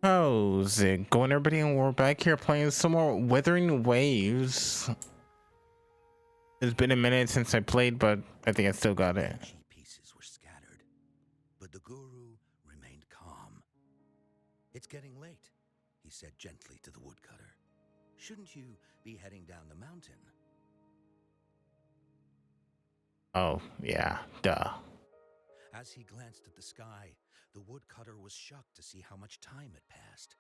How's it going, everybody? And we're back here playing some more Wuthering Waves. It's been a minute since I played, but I think I still got it. Pieces were scattered, but the guru remained calm. "It's getting late," he said gently to the woodcutter. "Shouldn't you be heading down the mountain?" Oh, yeah, duh. As he glanced at the sky, the woodcutter was shocked to see how much time had passed.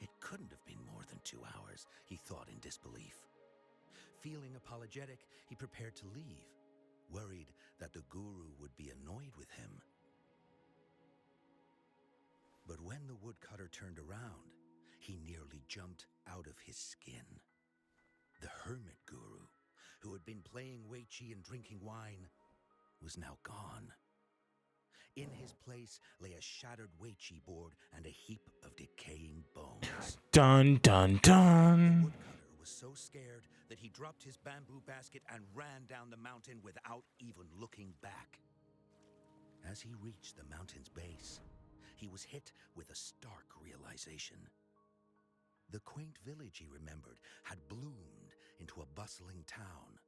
It couldn't have been more than 2 hours, he thought in disbelief. Feeling apologetic, he prepared to leave, worried that the guru would be annoyed with him. But when the woodcutter turned around, he nearly jumped out of his skin. The hermit guru, who had been playing Weiqi and drinking wine, was now gone. In his place lay a shattered Weiqi board and a heap of decaying bones. Dun, dun, dun. The woodcutter was so scared that he dropped his bamboo basket and ran down the mountain without even looking back. As he reached the mountain's base, he was hit with a stark realization. The quaint village he remembered had bloomed into a bustling town,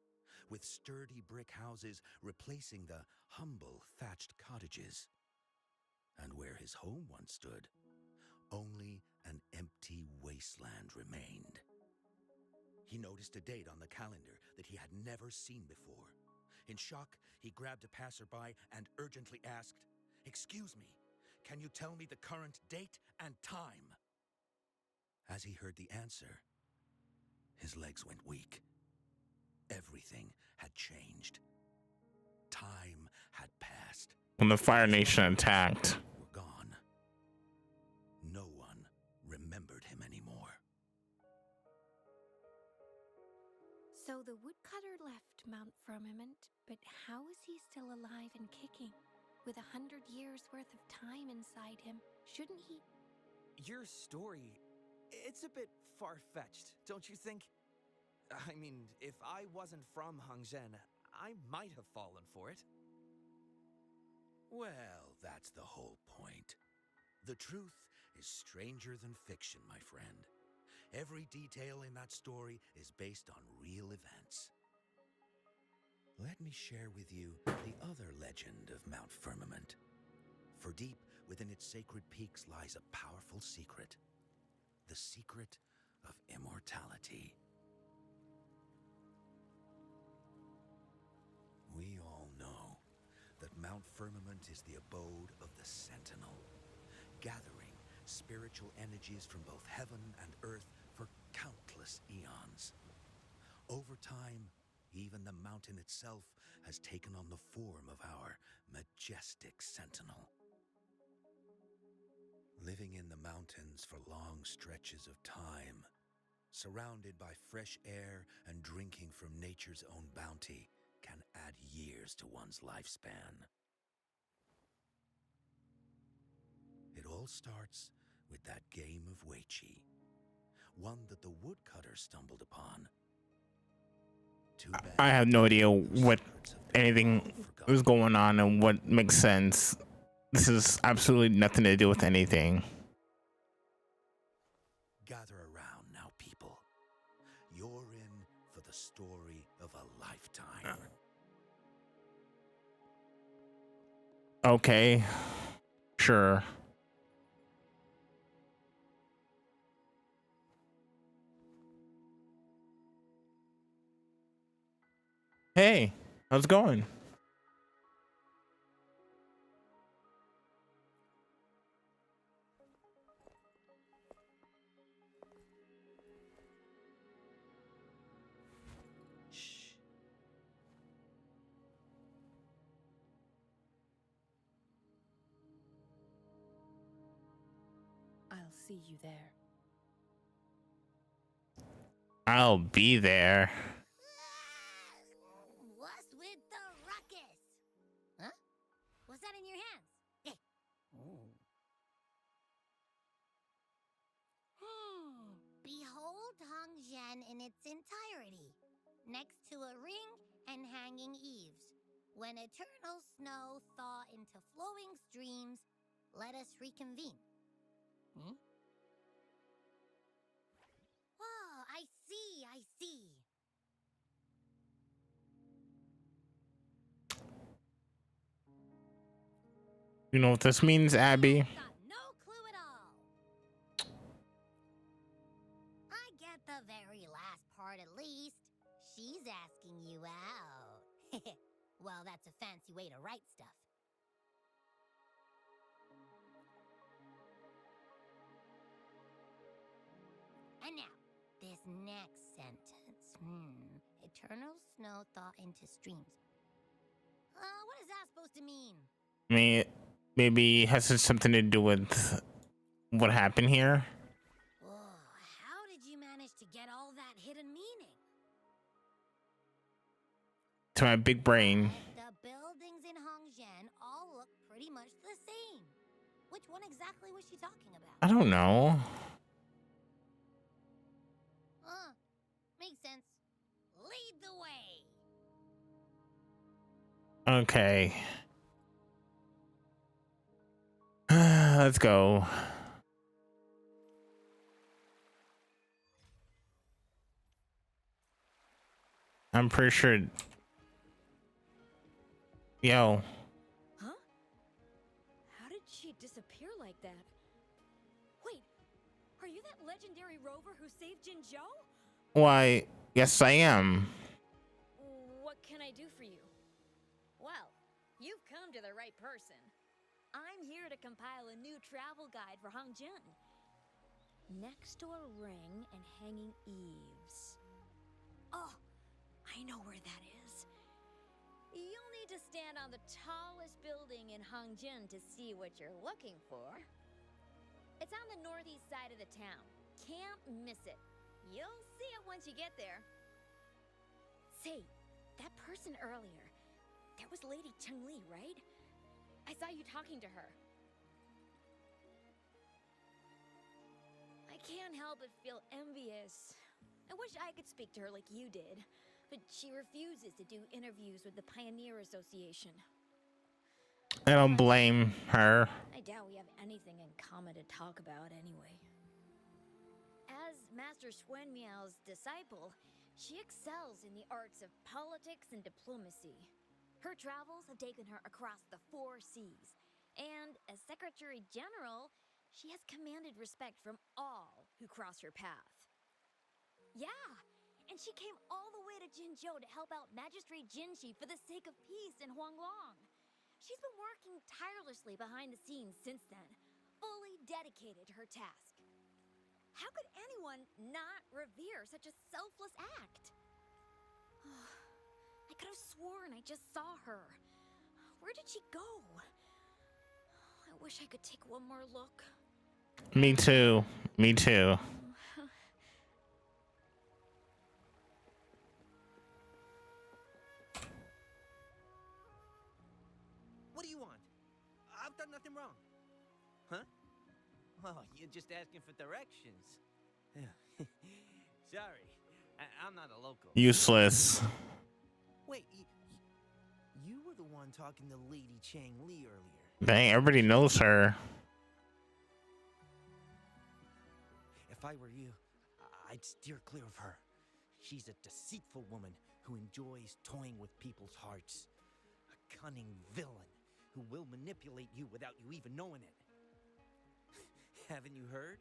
with sturdy brick houses replacing the humble thatched cottages. And where his home once stood, only an empty wasteland remained. He noticed a date on the calendar that he had never seen before. In shock, he grabbed a passerby and urgently asked, "Excuse me, can you tell me the current date and time?" As he heard the answer, his legs went weak. Everything had changed. Time had passed. When the Fire Nation attacked. Were gone. No one remembered him anymore. So the woodcutter left Mount Firmament, but how is he still alive and kicking? With 100 years worth of time inside him, shouldn't he? Your story, it's a bit far-fetched, don't you think? I mean, if I wasn't from Hongzhen, I might have fallen for it. Well, that's the whole point. The truth is stranger than fiction, my friend. Every detail in that story is based on real events. Let me share with you the other legend of Mount Firmament. For deep within its sacred peaks lies a powerful secret. The secret of immortality. We all know that Mount Firmament is the abode of the Sentinel, gathering spiritual energies from both heaven and earth for countless eons. Over time, even the mountain itself has taken on the form of our majestic sentinel. Living in the mountains for long stretches of time, surrounded by fresh air and drinking from nature's own bounty, can add years to one's lifespan. It all starts with that game of Weiqi, one that the woodcutter stumbled upon. I have no idea what anything is going on and what makes sense. This is absolutely nothing to do with anything. Gather around now, people. You're in for the story of a lifetime. Okay, sure. Hey, how's it going? Shh. I'll see you there. I'll be there. What's with the ruckus? Huh? What's that in your hands? Behold Hongzhen in its entirety, next to a ring and hanging eaves. When eternal snow thaw into flowing streams, let us reconvene. You know what this means, Abby? Got no clue at all. I get the very last part at least. She's asking you out. Well, that's a fancy way to write stuff. And now, this next sentence. Eternal snow thaw into streams. What is that supposed to mean? I mean, maybe it has something to do with what happened here. Oh, how did you manage to get all that hidden meaning? To my big brain. The buildings in Hongzhen all look pretty much the same. Which one exactly was she talking about? I don't know. Makes sense. Lead the way. Okay. Let's go. I'm pretty sure. Yo. Huh? How did she disappear like that? Wait, are you that legendary rover who saved Jinzhou? Why, yes, I am. What can I do for you? Well, you've come to the right person. I'm here to compile a new travel guide for Hongzhen. Next to a ring and hanging eaves. Oh, I know where that is. You'll need to stand on the tallest building in Hongzhen to see what you're looking for. It's on the northeast side of the town. Can't miss it. You'll see it once you get there. Say, that person earlier, that was Lady Cheng-Li, right? I saw you talking to her. I can't help but feel envious. I wish I could speak to her like you did, but she refuses to do interviews with the Pioneer Association. I don't blame her. I doubt we have anything in common to talk about anyway. As Master Swen Miao's disciple, she excels in the arts of politics and diplomacy. Her travels have taken her across the 4 seas, and as Secretary General, she has commanded respect from all who cross her path. Yeah, and she came all the way to Jinzhou to help out Magistrate Jinshi for the sake of peace in Huanglong. She's been working tirelessly behind the scenes since then, fully dedicated to her task. How could anyone not revere such a selfless act? I could have sworn I just saw her. Where did she go? I wish I could take one more look. Me too. Me too. What do you want? I've done nothing wrong. Huh? Oh, you're just asking for directions. Sorry, I'm not a local. Useless. Wait, you were the one talking to Lady Cheng-Li earlier. Dang, everybody knows her. If I were you, I'd steer clear of her. She's a deceitful woman who enjoys toying with people's hearts. A cunning villain who will manipulate you without you even knowing it. Haven't you heard?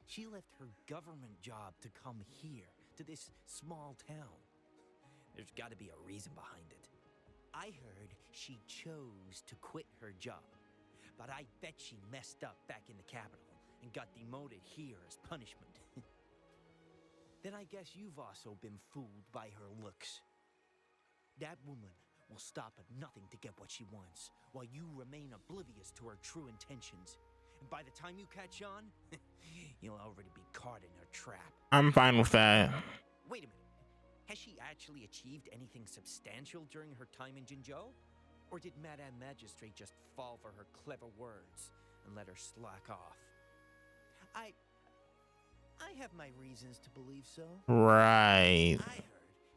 She left her government job to come here, to this small town. There's got to be a reason behind it. I heard she chose to quit her job, but I bet she messed up back in the capital and got demoted here as punishment. Then I guess you've also been fooled by her looks. That woman will stop at nothing to get what she wants, while you remain oblivious to her true intentions. And by the time you catch on, you'll already be caught in her trap. I'm fine with that. Wait a minute. Has she actually achieved anything substantial during her time in Jinzhou? Or did Madame Magistrate just fall for her clever words and let her slack off? I have my reasons to believe so. Right. I heard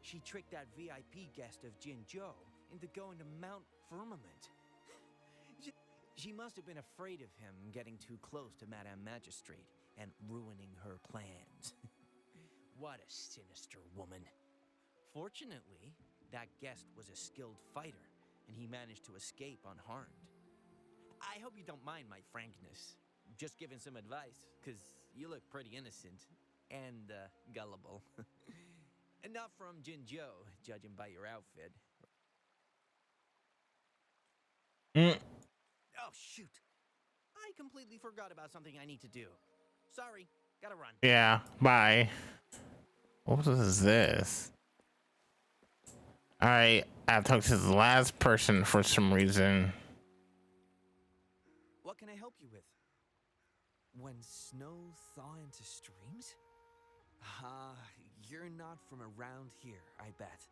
she tricked that VIP guest of Jinzhou into going to Mount Firmament. She must have been afraid of him getting too close to Madame Magistrate and ruining her plans. What a sinister woman. Fortunately, that guest was a skilled fighter, and he managed to escape unharmed. I hope you don't mind my frankness. Just giving some advice, because you look pretty innocent and gullible. And not from Jinzhou, judging by your outfit. Mm, Oh, shoot. I completely forgot about something I need to do. Sorry, gotta run. yeah, bye. What is this? All right, I have to talk to the last person for some reason. What can I help you with? When snow thaw into streams? Ah, you're not from around here, I bet.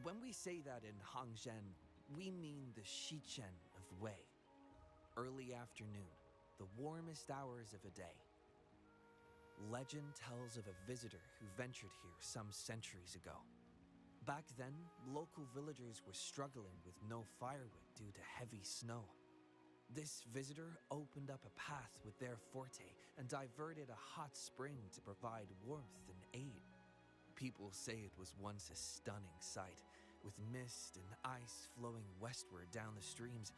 When we say that in Hangzhen, we mean the Shichen of Wei. Early afternoon, the warmest hours of a day. Legend tells of a visitor who ventured here some centuries ago. Back then, local villagers were struggling with no firewood due to heavy snow. This visitor opened up a path with their forte and diverted a hot spring to provide warmth and aid. People say it was once a stunning sight, with mist and ice flowing westward down the streams,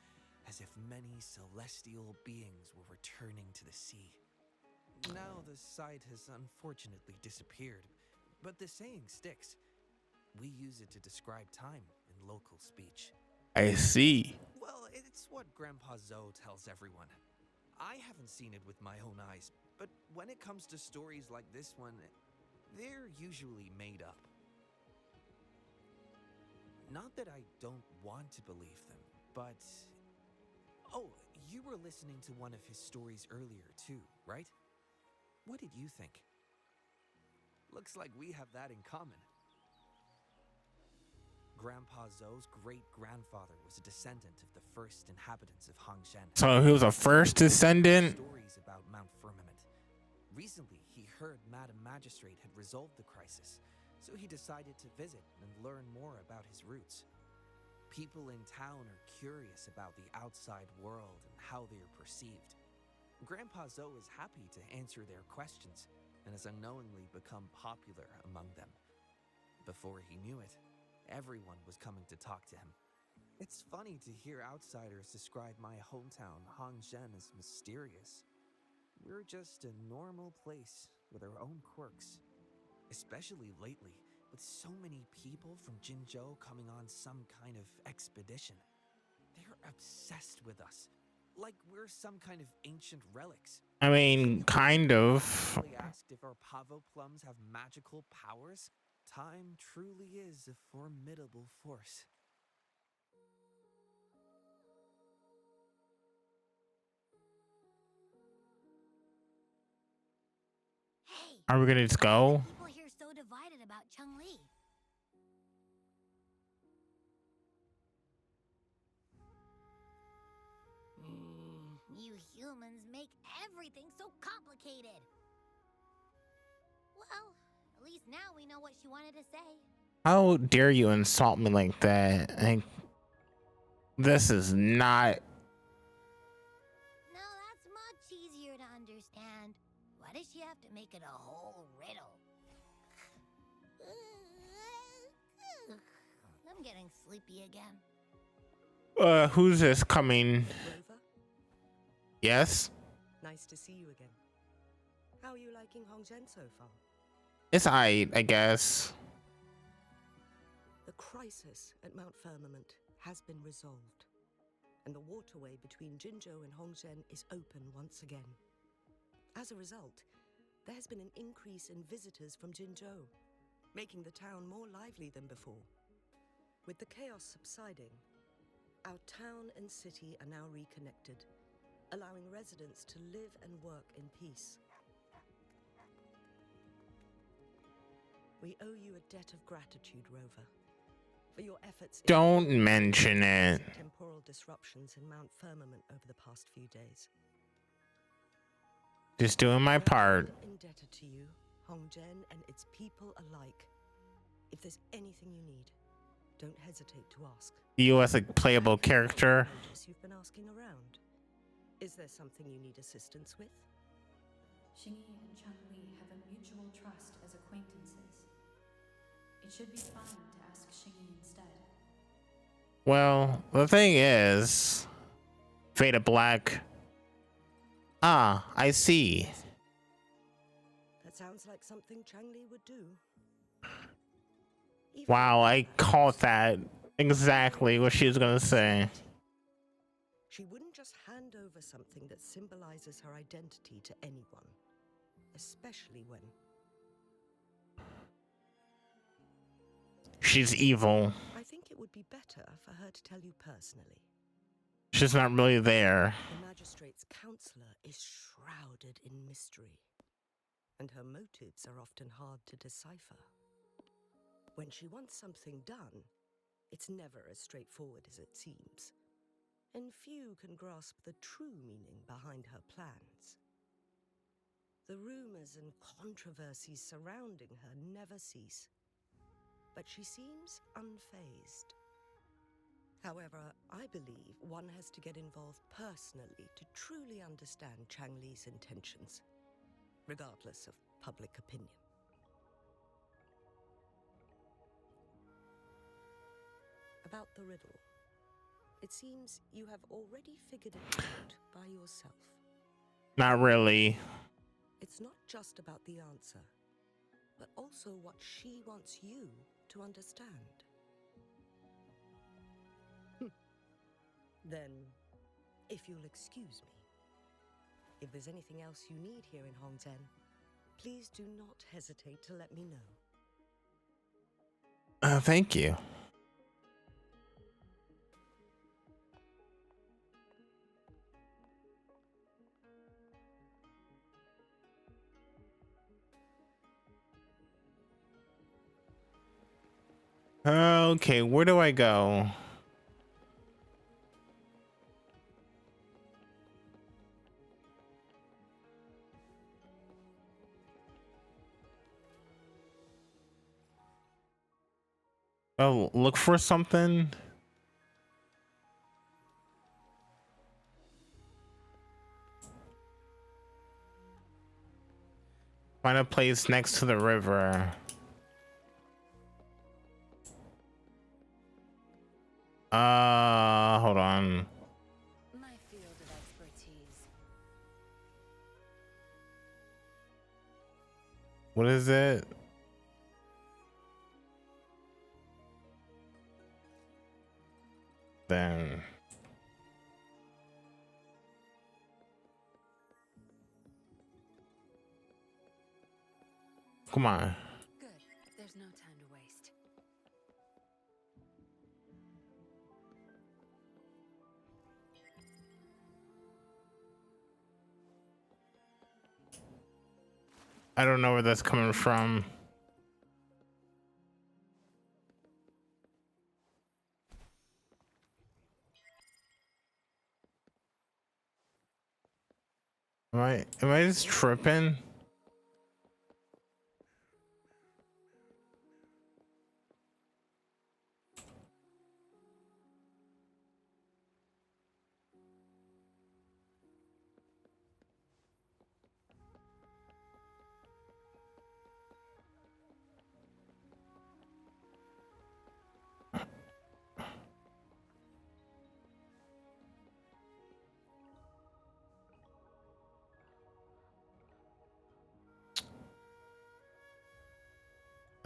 as if many celestial beings were returning to the sea. Now the sight has unfortunately disappeared, but the saying sticks. We use it to describe time in local speech. I see. Well, it's what Grandpa Zoe tells everyone. I haven't seen it with my own eyes, but when it comes to stories like this one, they're usually made up. Not that I don't want to believe them, but... Oh, you were listening to one of his stories earlier too, right? What did you think? Looks like we have that in common. Grandpa Zoe's great-grandfather was a descendant of the first inhabitants of Hangzhen. So he was a first descendant? Stories about Mount Firmament. Recently, he heard Madam Magistrate had resolved the crisis, so he decided to visit and learn more about his roots. People in town are curious about the outside world and how they are perceived. Grandpa Zoe is happy to answer their questions and has unknowingly become popular among them. Before he knew it, everyone was coming to talk to him. It's funny to hear outsiders describe my hometown, Hangzhen, as mysterious. We're just a normal place with our own quirks. Especially lately, with so many people from Jinzhou coming on some kind of expedition. They're obsessed with us, like we're some kind of ancient relics. I mean, kind of. They asked if our pavo plums have magical powers. Time truly is a formidable force. Hey, Are we gonna just why are go? people here so divided about Cheng-Li? You humans make everything so complicated. Well, at least now we know what she wanted to say. How dare you insult me like that? This is not. No, that's much easier to understand. Why does she have to make it a whole riddle? I'm getting sleepy again. Who's this coming? Rover, Yes? nice to see you again. How are you liking Hongzhen so far? It's I guess. The crisis at Mount Firmament has been resolved, and the waterway between Jinzhou and Hongzhen is open once again. As a result, there has been an increase in visitors from Jinzhou, making the town more lively than before. With the chaos subsiding, our town and city are now reconnected, allowing residents to live and work in peace. We owe you a debt of gratitude, Rover, for your efforts. Don't mention it. Temporal disruptions in Mount Firmament over the past few days. Just doing my part. I'm indebted to you, Hongzhen, and its people alike. If there's anything you need, don't hesitate to ask. You as a playable character. Notice you've been asking around. Is there something you need assistance with? Xingyi and Cheng-Li have a mutual trust as acquaintances. It should be fine to ask Xingyi instead. Well, the thing is, Faded black. Ah, I see. That sounds like something Changli would do. Even Wow, I though caught that exactly what she was gonna say. she wouldn't just hand over something that symbolizes her identity to anyone, especially when She's evil. I think it would be better for her to tell you personally. She's not really there. The magistrate's counselor is shrouded in mystery, and her motives are often hard to decipher. When she wants something done, it's never as straightforward as it seems, and few can grasp the true meaning behind her plans. The rumors and controversies surrounding her never cease, but she seems unfazed. However, I believe one has to get involved personally to truly understand Changli's intentions, regardless of public opinion. About the riddle, it seems you have already figured it out by yourself. Not really. It's not just about the answer, but also what she wants you to understand. Then, if you'll excuse me, if there's anything else you need here in Hongzhen, please do not hesitate to let me know. Thank you. Okay, where do I go? Oh, look for something? Find a place next to the river. Hold on. My field of expertise. What is it? Then come on. Good. There's no time to waste. I don't know where that's coming from. Am I just tripping?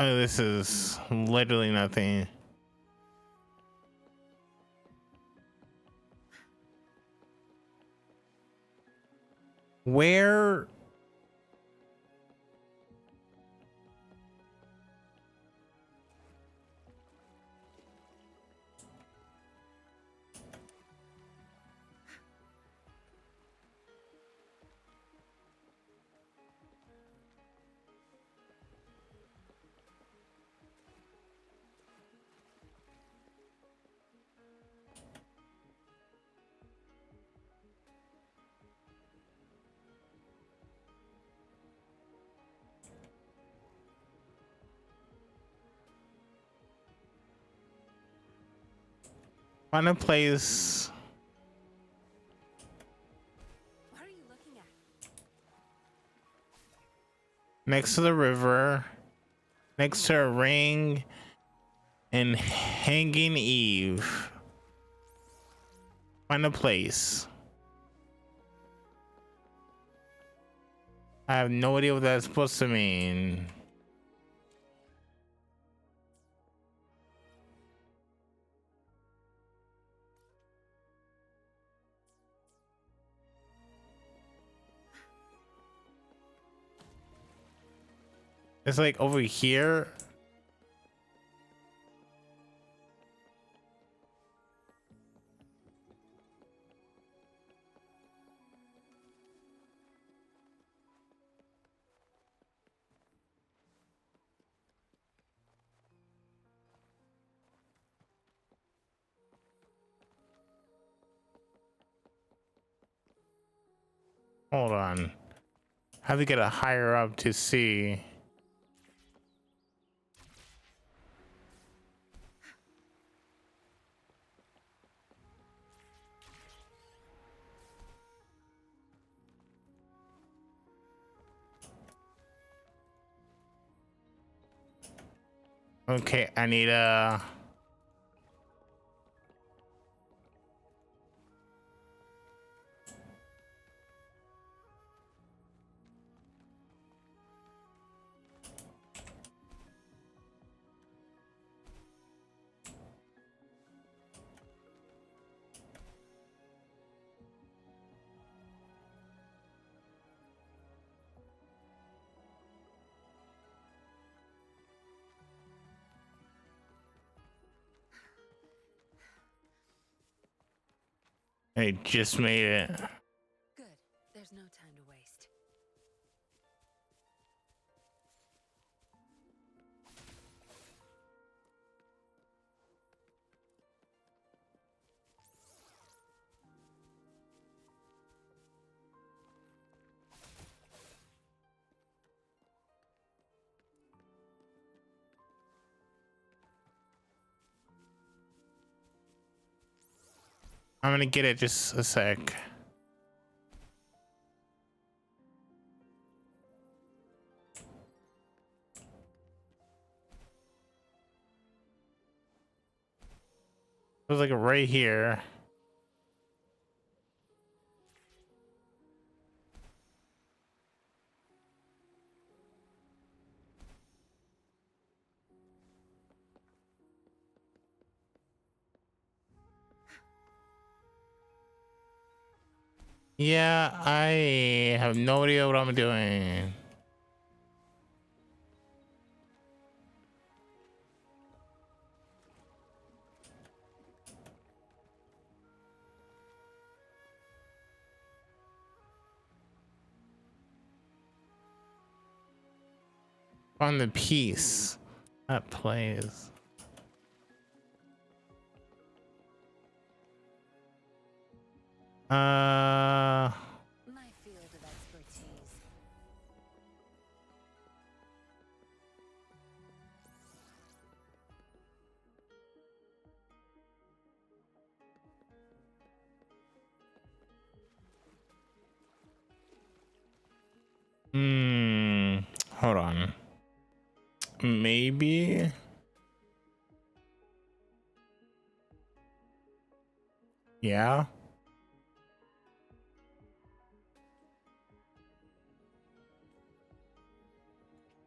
Oh, this is literally nothing. Where? Find a place What are you looking at? next to the river, next to a ring, and hanging Eve. Find a place. I have no idea what that's supposed to mean. It's like over here. Hold on. Have to get it higher up to see. Okay, I need a. I just made it. Good. There's no time to waste. I'm gonna get it just a sec. It was like right here. Yeah, I have no idea what I'm doing. On the piece that plays. My field of expertise. Hold on. Maybe. Yeah.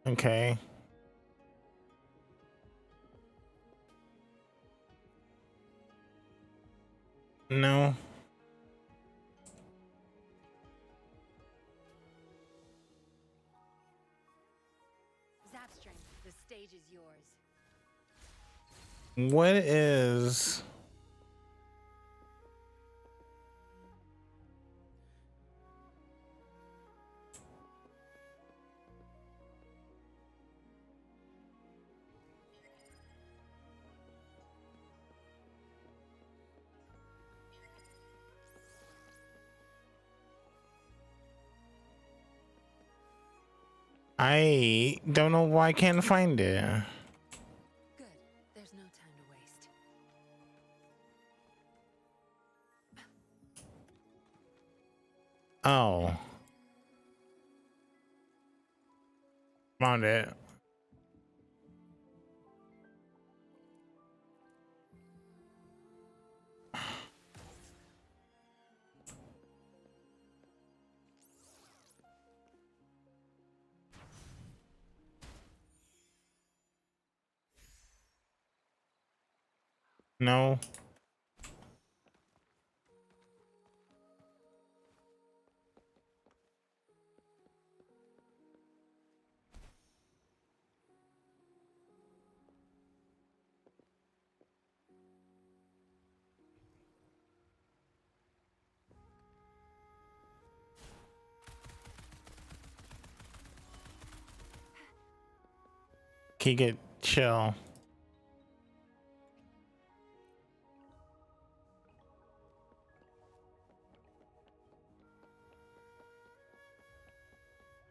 Okay. No. Zapstring, the stage is yours. What is? I don't know why I can't find it. Good. There's no time to waste. Oh. Found it. No. Can you get chill?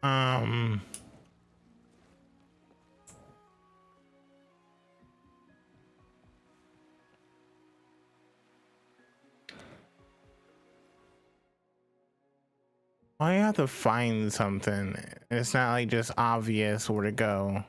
Um. I have to find something. It's not like just obvious where to go.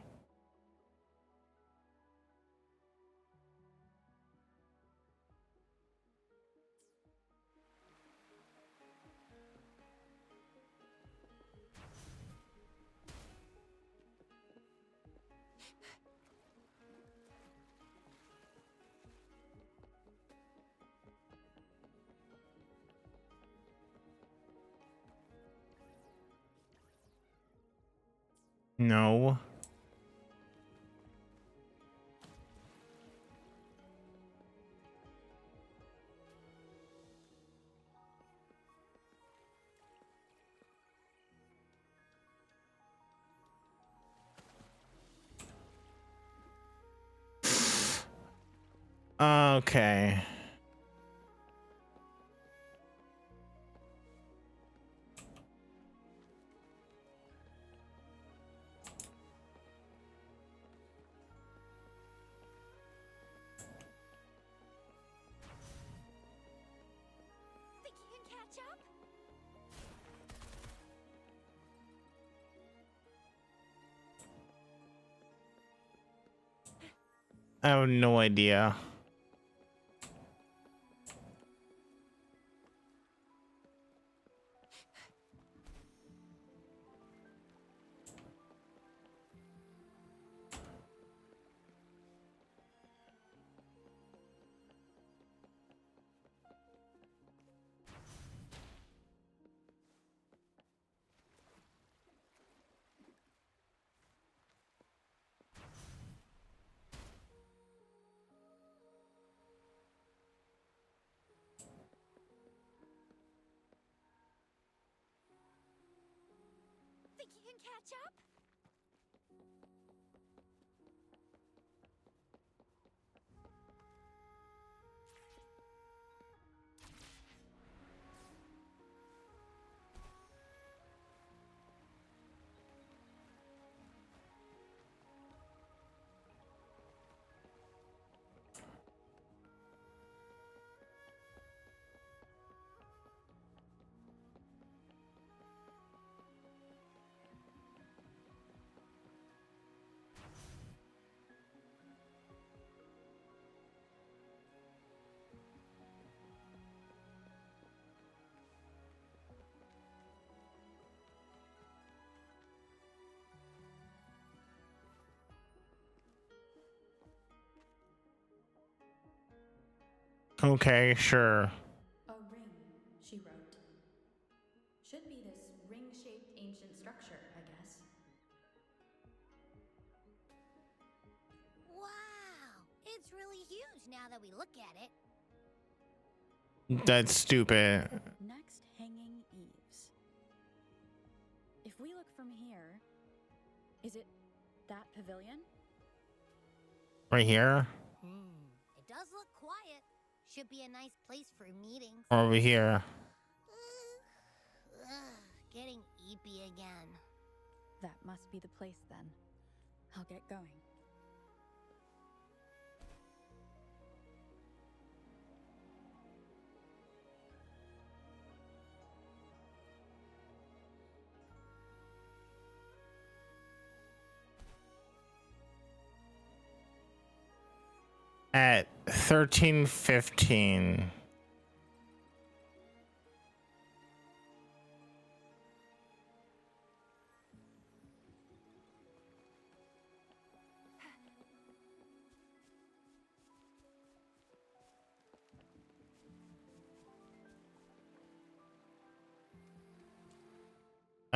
No. Okay. Think you can catch up? I have no idea. Think you can catch up? Okay, sure. A ring, she wrote. Should be this ring-shaped ancient structure, I guess. Wow! It's really huge now that we look at it. That's stupid. Next, hanging eaves. If we look from here, is it that pavilion? Right here It does look quiet. Should be a nice place for meetings. or over here? Getting eepy again. That must be the place then. I'll get going. At 13:15.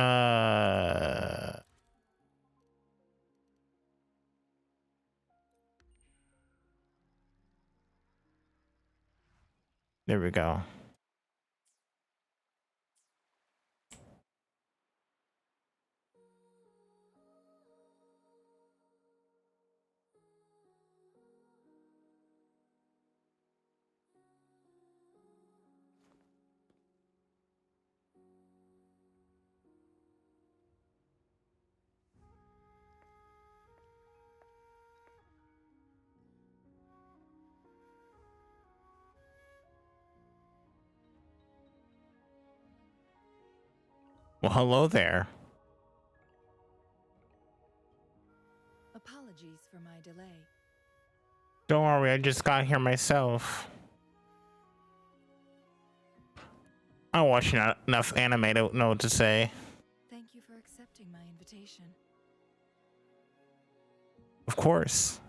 Uh, there we go. Well, hello there. Apologies for my delay. Don't worry, I just got here myself. I watch not enough anime to know what to say. Thank you for accepting my invitation. Of course.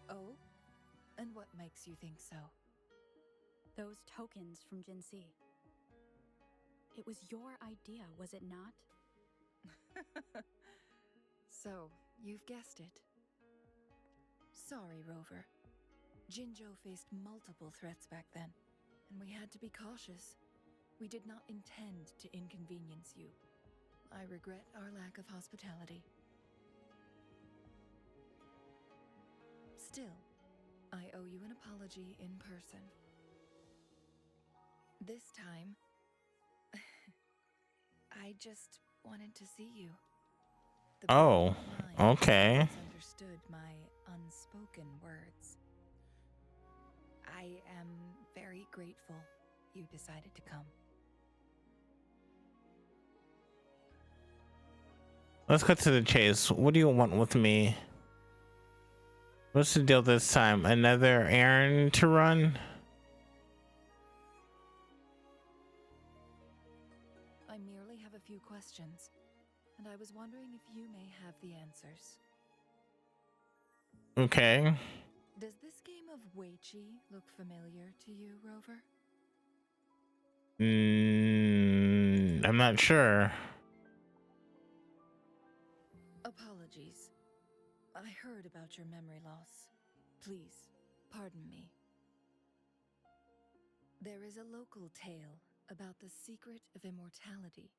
Oh? And what makes you think so? Those tokens from Jinxi. It was your idea, was it not? So, you've guessed it. Sorry, Rover. Jinzhou faced multiple threats back then, and we had to be cautious. We did not intend to inconvenience you. I regret our lack of hospitality. Still, I owe you an apology in person. This time, I just wanted to see you. The Oh, brilliant mind okay. misunderstood my unspoken words. I am very grateful you decided to come. Let's cut to the chase. What do you want with me? What's the deal this time? Another errand to run? I merely have a few questions, and I was wondering if you may have the answers. Okay. Does this game of Weiqi look familiar to you, Rover? I'm not sure. Apologies. I heard about your memory loss. Please, pardon me. There is a local tale about the secret of immortality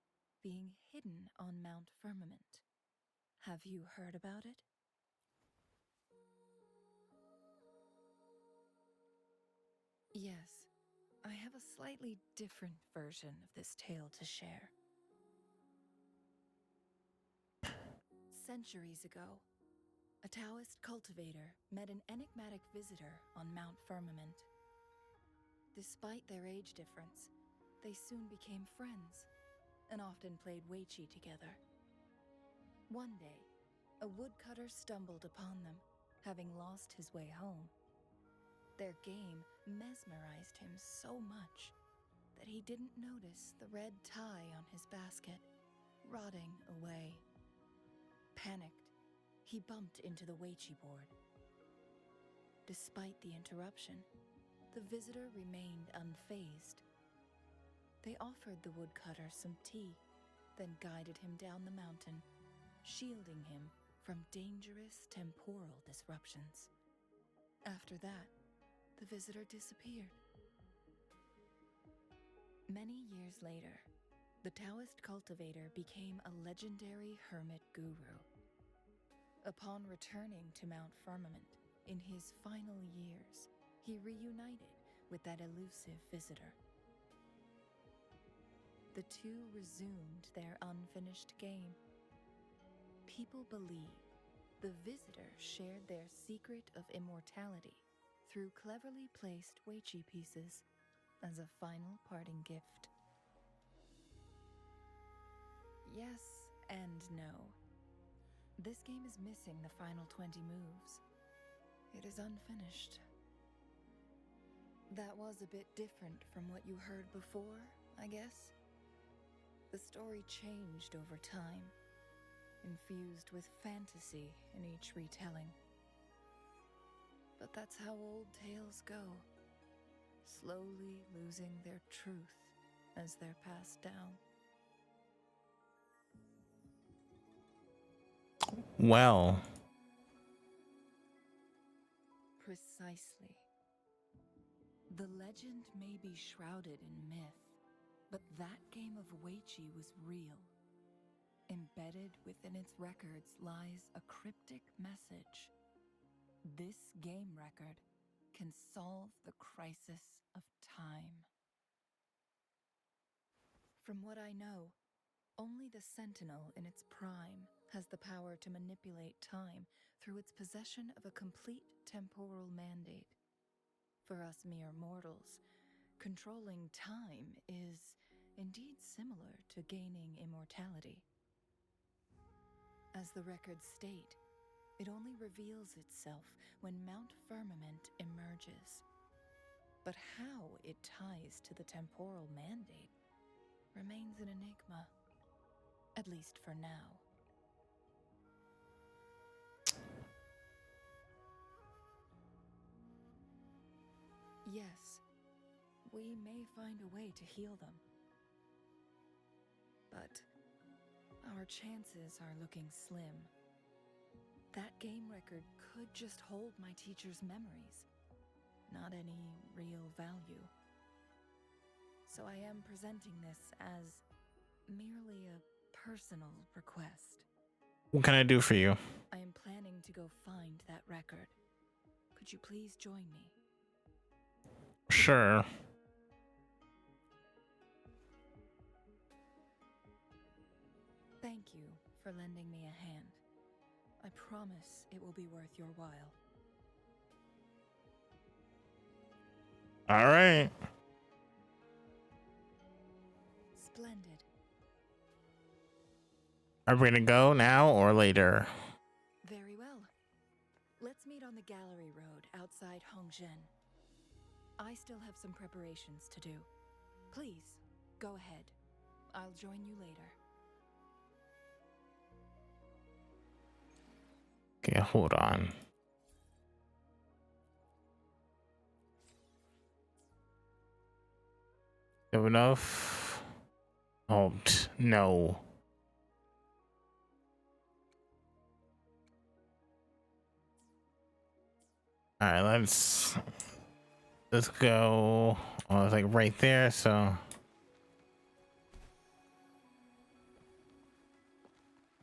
being hidden on Mount Firmament. Have you heard about it? Yes, I have a slightly different version of this tale to share. Centuries ago, a Taoist cultivator met an enigmatic visitor on Mount Firmament. Despite their age difference, they soon became friends and often played Weiqi together. One day, a woodcutter stumbled upon them, having lost his way home. Their game mesmerized him so much that he didn't notice the red tie on his basket, rotting away. Panicked, he bumped into the Weiqi board. Despite the interruption, the visitor remained unfazed. They offered the woodcutter some tea, then guided him down the mountain, shielding him from dangerous temporal disruptions. After that, the visitor disappeared. Many years later, the Taoist cultivator became a legendary hermit guru. Upon returning to Mount Firmament in his final years, he reunited with that elusive visitor. The two resumed their unfinished game. People believe the visitor shared their secret of immortality through cleverly placed Weiqi pieces as a final parting gift. Yes and no. This game is missing the final 20 moves. It is unfinished. That was a bit different from what you heard before, I guess. The story changed over time, infused with fantasy in each retelling. But that's how old tales go. slowly losing their truth as they're passed down. Well, Precisely. The legend may be shrouded in myth, but that game of Weichi was real. Embedded within its records lies a cryptic message. This game record can solve the crisis of time. From what I know, only the Sentinel in its prime has the power to manipulate time through its possession of a complete temporal mandate. For us mere mortals, controlling time is indeed similar to gaining immortality. As the records state, it only reveals itself when Mount Firmament emerges. But how it ties to the temporal mandate remains an enigma, at least for now. Yes, we may find a way to heal them. But our chances are looking slim. That game record could just hold my teacher's memories, not any real value. So I am presenting this as merely a personal request. what can I do for you? I am planning to go find that record. Could you please join me? Sure. Thank you for lending me a hand. I promise it will be worth your while. All right. Splendid. Are we gonna go now or later? Very well. Let's meet on the gallery road outside Hongzhen. I still have some preparations to do. Please, go ahead. I'll join you later. Okay, hold on. Have enough? Oh, no. All right, let's go. Oh, it's like right there, so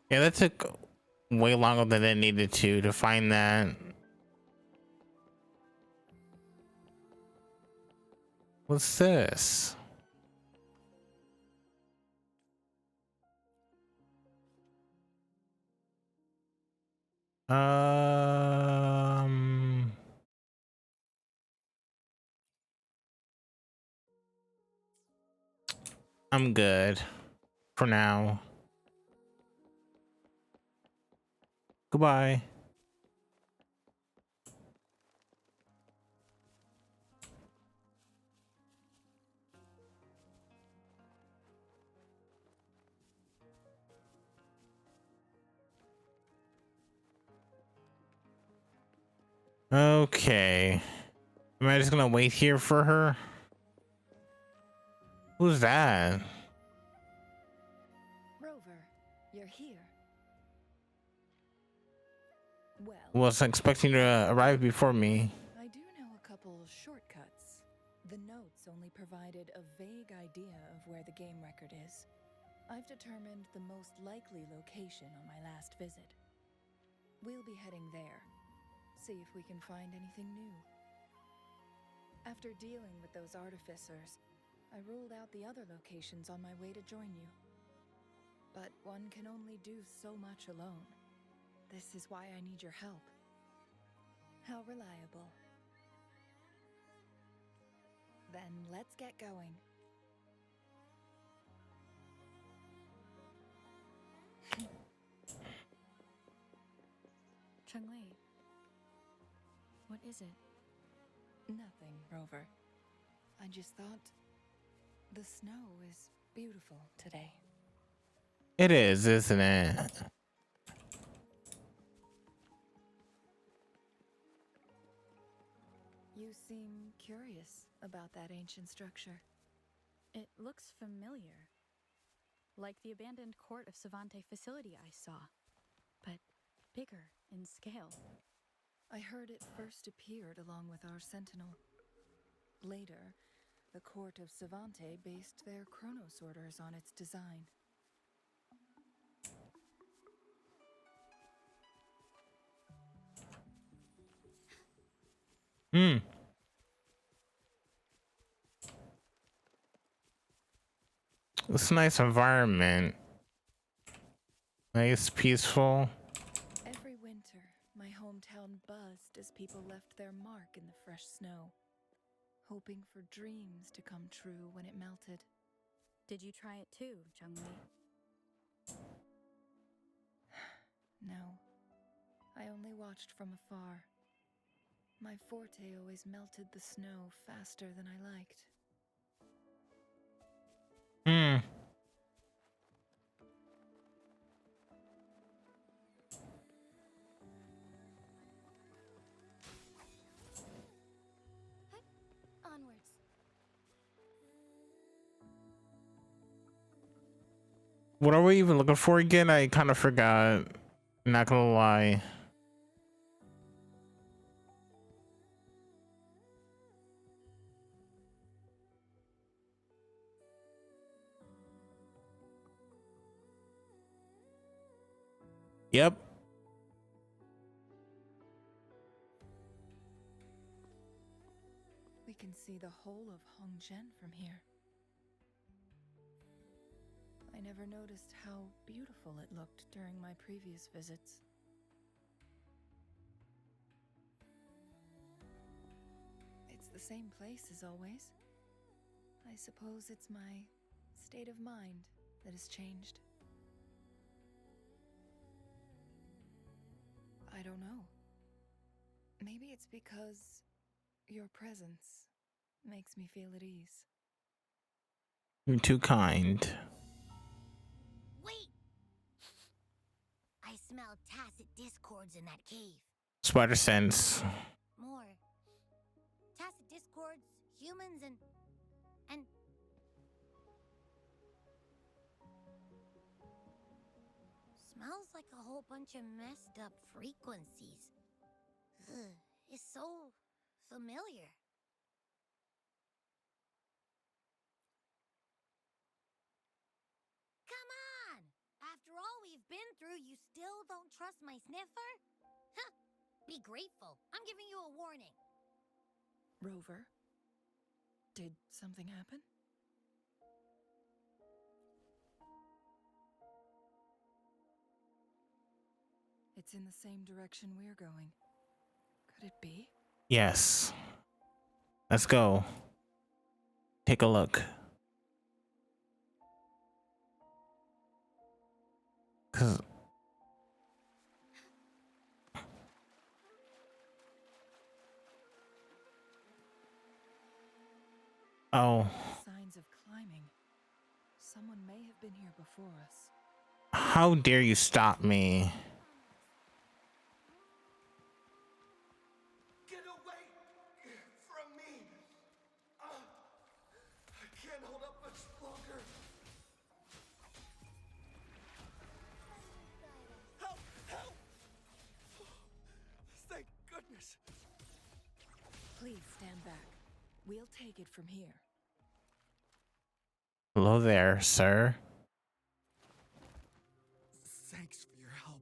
yeah, that took way longer than it needed to find that. What's this? I'm good for now. Goodbye. Okay. Am I just gonna wait here for her? Who's that? Rover, you're here. Well, Wasn't expecting to arrive before me. I do know a couple shortcuts. The notes only provided a vague idea of where the game record is. I've determined the most likely location on my last visit. We'll be heading there. See if we can find anything new. After dealing with those artificers, I ruled out the other locations on my way to join you. But one can only do so much alone. This is why I need your help. How reliable. Then let's get going. Cheng-Li, what is it? Nothing, Rover. I just thought the snow is beautiful today. It is, isn't it? You seem curious about that ancient structure. It looks familiar. Like the abandoned court of Savante facility I saw, but bigger in scale. I heard it first appeared along with our sentinel. Later, the court of Savante based their Chronos orders on its design. Hmm. It's a nice environment. Nice, peaceful. Every winter, my hometown buzzed as people left their mark in the fresh snow, hoping for dreams to come true when it melted. Did you try it too, Chun-Li? No, I only watched from afar. My forte always melted the snow faster than I liked. Hmm. Onwards. What are we even looking for again? I kind of forgot. Not gonna lie. Yep. We can see the whole of Hongzhen from here. I never noticed how beautiful it looked during my previous visits. It's the same place as always. I suppose it's my state of mind that has changed. I don't know. Maybe it's because your presence makes me feel at ease. You're too kind. Wait! I smell tacit discords in that cave. Spider sense. More. Tacit discords, humans, and... Smells like a whole bunch of messed up frequencies. Ugh, it's so familiar. Come on! After all we've been through, you still don't trust my sniffer? Huh! Be grateful. I'm giving you a warning. Rover, did something happen? It's in the same direction we're going. Could it be? Yes. Let's go. Take a look. 'Cause oh. Signs of climbing. Someone may have been here before us. How dare you stop me? Get away from me! I can't hold up much longer. Help! Help! Thank goodness. Please stand back. We'll take it from here. Hello there, sir. Thanks for your help.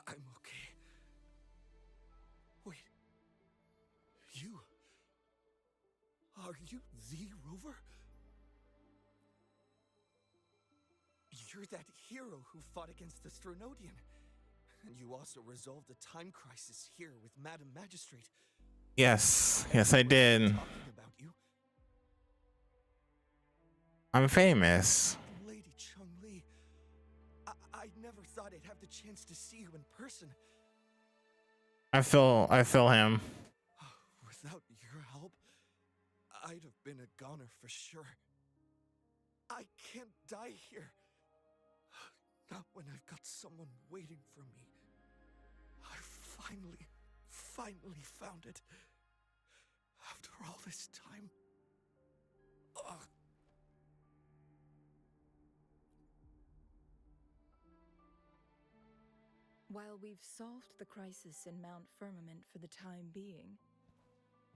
I'm okay. Wait. Are you the Rover? You're that hero who fought against the Stronodian. And you also resolved a time crisis here with Madam Magistrate. Yes, yes, I did. Talking about you. I'm famous. Lady Chun-Li, I never thought I'd have the chance to see you in person. I feel him. Without your help, I'd have been a goner for sure. I can't die here. Not when I've got someone waiting for me. I finally found it. After all this time. Ugh. While we've solved the crisis in Mount Firmament for the time being,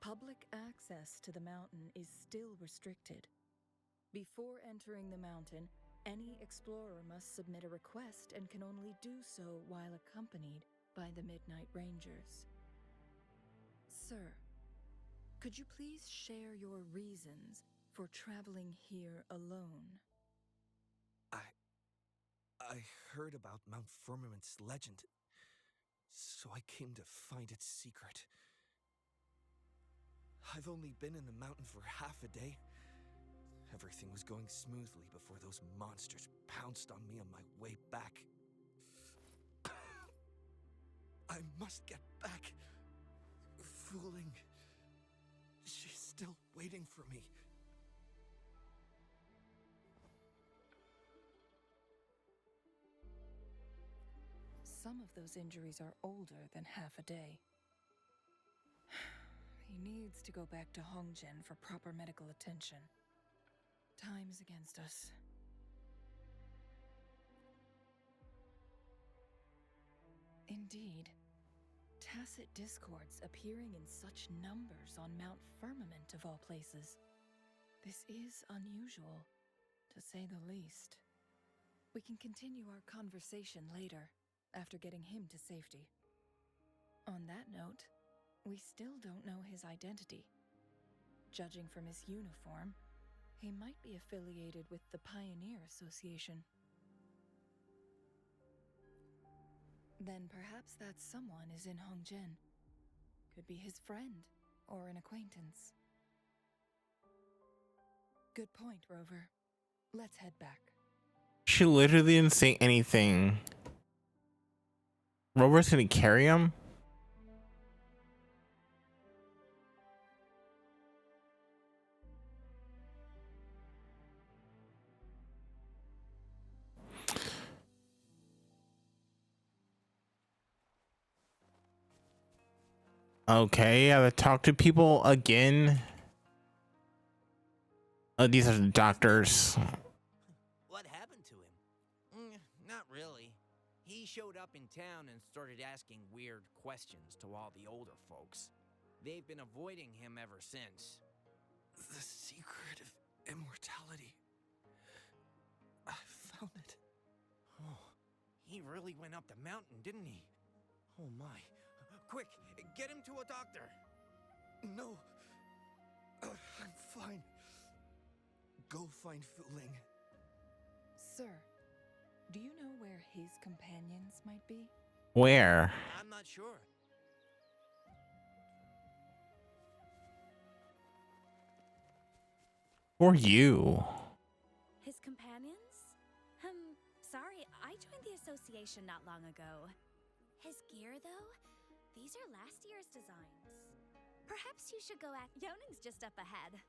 public access to the mountain is still restricted. Before entering the mountain, any explorer must submit a request and can only do so while accompanied by the Midnight Rangers. Sir, could you please share your reasons for traveling here alone? I heard about Mount Firmament's legend, so I came to find its secret. I've only been in the mountain for half a day. Everything was going smoothly before those monsters pounced on me on my way back. I must get back. Fooling. She's still waiting for me. Some of those injuries are older than half a day. He needs to go back to Hongzhen for proper medical attention. Time's against us. Indeed. Tacit discords appearing in such numbers on Mount Firmament of all places. This is unusual, to say the least. We can continue our conversation later, after getting him to safety. On that note, we still don't know his identity. Judging from his uniform, he might be affiliated with the Pioneer Association. Then perhaps that someone is in Hongzhen. Could be his friend or an acquaintance. Good point, Rover. Let's head back. She literally didn't say anything. Rover's gonna carry him? Okay, I gotta talk to people again. Oh, these are the doctors. What happened to him? Not really. He showed up in town and started asking weird questions to all the older folks. They've been avoiding him ever since. The secret of immortality. I found it. Oh, he really went up the mountain, didn't he? Oh my. Quick, get him to a doctor. No. I'm fine. Go find Wuthering. Sir, do you know where his companions might be? Where? I'm not sure. Or you? His companions? Sorry, I joined the association not long ago. His gear, though? These are last year's designs. Perhaps you should go at... Yoning's just up ahead.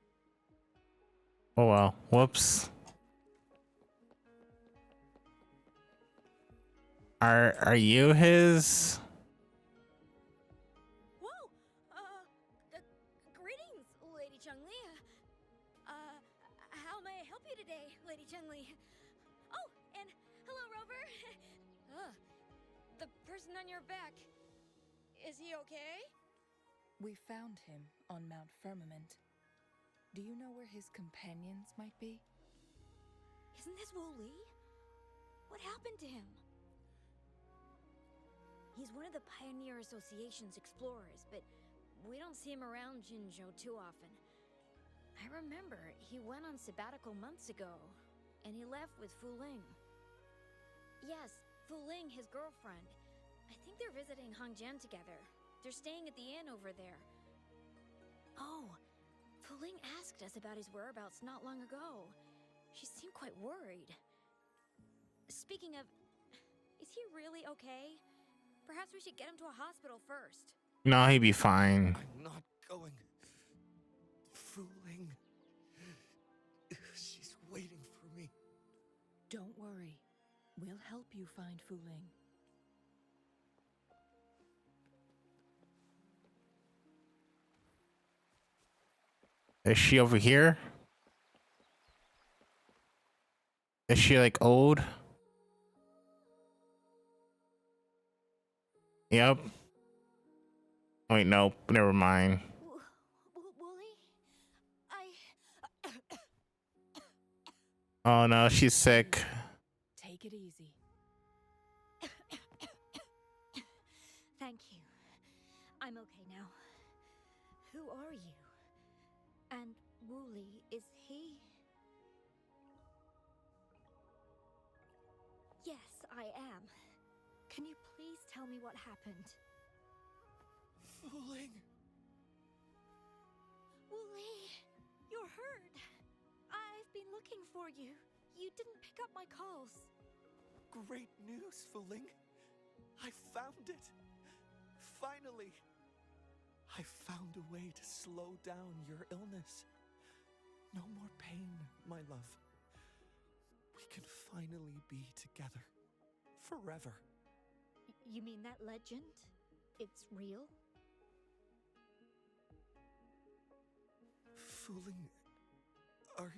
Oh well. Whoops. Are you his? Whoa! Greetings, Lady Chungli. How may I help you today, Lady Chungli? Oh, and hello, Rover. The person on your back. Is he okay? We found him on Mount Firmament. Do you know where his companions might be? Isn't this Wu Li? What happened to him? He's one of the Pioneer Association's explorers, but we don't see him around Jinzhou too often. I remember he went on sabbatical months ago, and he left with Wuthering. Yes, Wuthering, his girlfriend. I think they're visiting Hongzhen together. They're staying at the inn over there. Oh, Wuthering asked us about his whereabouts not long ago. She seemed quite worried. Speaking of, is he really okay? Perhaps we should get him to a hospital first. No, he'd be fine. I'm not going. Wuthering. She's waiting for me. Don't worry. We'll help you find Fu Ling. Is she over here? Is she like old? Yep. Wait, nope. Never mind. Wooly? Oh no, she's sick. Take it easy. Thank you. I'm okay now. Who are you? And Wooly, is he? Yes, I am. Can you please tell me what happened? Fooling! Wooly, you're hurt. I've been looking for you. You didn't pick up my calls. Great news, Fooling! I found it! Finally! I found a way to slow down your illness. No more pain, my love. We can finally be together. Forever. You mean that legend? It's real? Fooling, are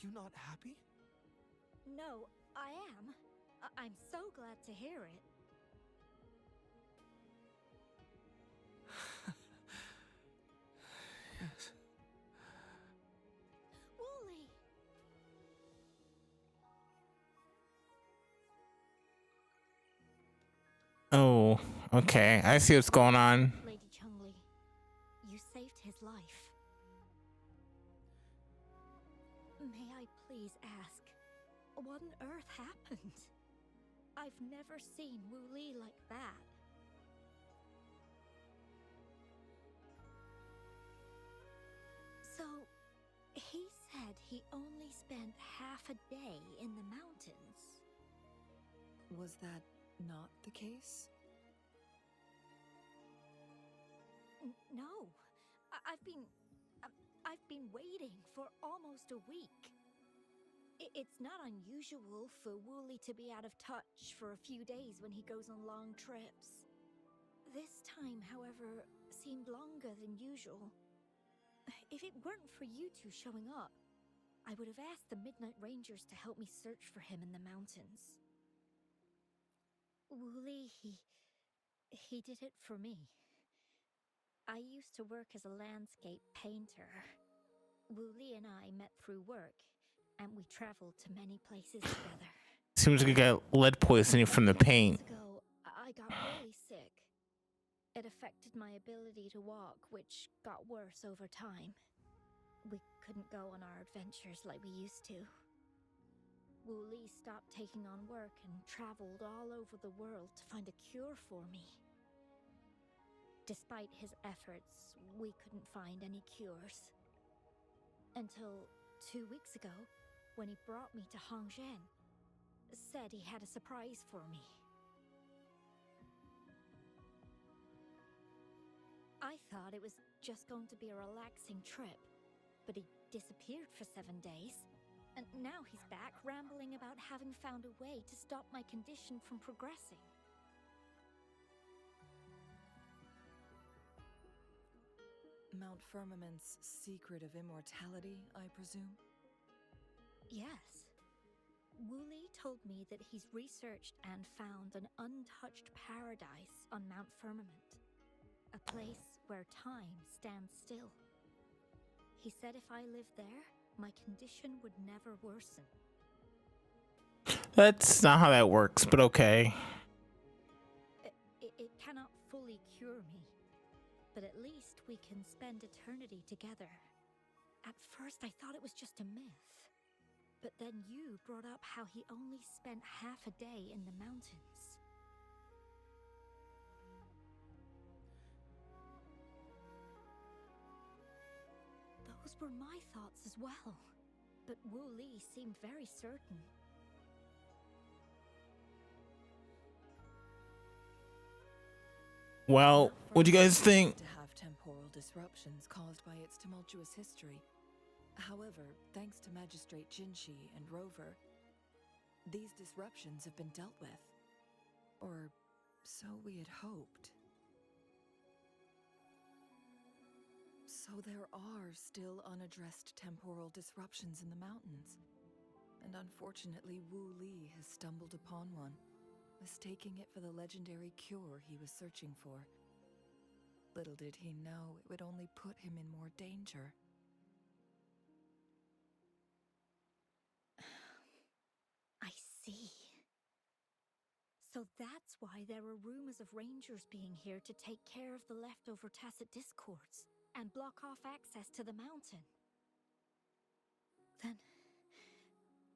you not happy? No, I am. I'm so glad to hear it. Yes. Wooly! Oh, okay. I see what's going on. Lady Chungli, you saved his life. May I please ask, what on earth happened? I've never seen Wu Li like that. So, he said he only spent half a day in the mountains. Was that not the case? No, I've been waiting for almost a week. It's not unusual for Wooly to be out of touch for a few days when he goes on long trips. This time, however, seemed longer than usual. If it weren't for you two showing up, I would have asked the Midnight Rangers to help me search for him in the mountains. Wooly, he did it for me. I used to work as a landscape painter. Wooly and I met through work, and we traveled to many places together. Seems like you got lead poisoning from the paint. Months ago, I got really sick. It affected my ability to walk, which got worse over time. We couldn't go on our adventures like we used to. Wu Li stopped taking on work and traveled all over the world to find a cure for me. Despite his efforts, we couldn't find any cures. Until 2 weeks ago, when he brought me to Hongzhen, said he had a surprise for me. I thought it was just going to be a relaxing trip, but he disappeared for 7 days. And now he's back rambling about having found a way to stop my condition from progressing. Mount Firmament's secret of immortality, I presume? Yes. Wu Li told me that he's researched and found an untouched paradise on Mount Firmament. A place where time stands still. He said if I lived there, my condition would never worsen. That's not how that works, but okay. It cannot fully cure me, but at least we can spend eternity together. At first I thought it was just a myth, but then you brought up how he only spent half a day in the mountains. Those were my thoughts as well, but Wu Li seemed very certain. Well, what do you guys think? To have temporal disruptions caused by its tumultuous history. However, thanks to Magistrate Jinshi and Rover, These disruptions have been dealt with. Or so we had hoped. So there are still unaddressed temporal disruptions in the mountains. And unfortunately, Wu Li has stumbled upon one, mistaking it for the legendary cure he was searching for. Little did he know it would only put him in more danger. I see. So that's why there were rumors of rangers being here to take care of the leftover tacit discords and block off access to the mountain. Then,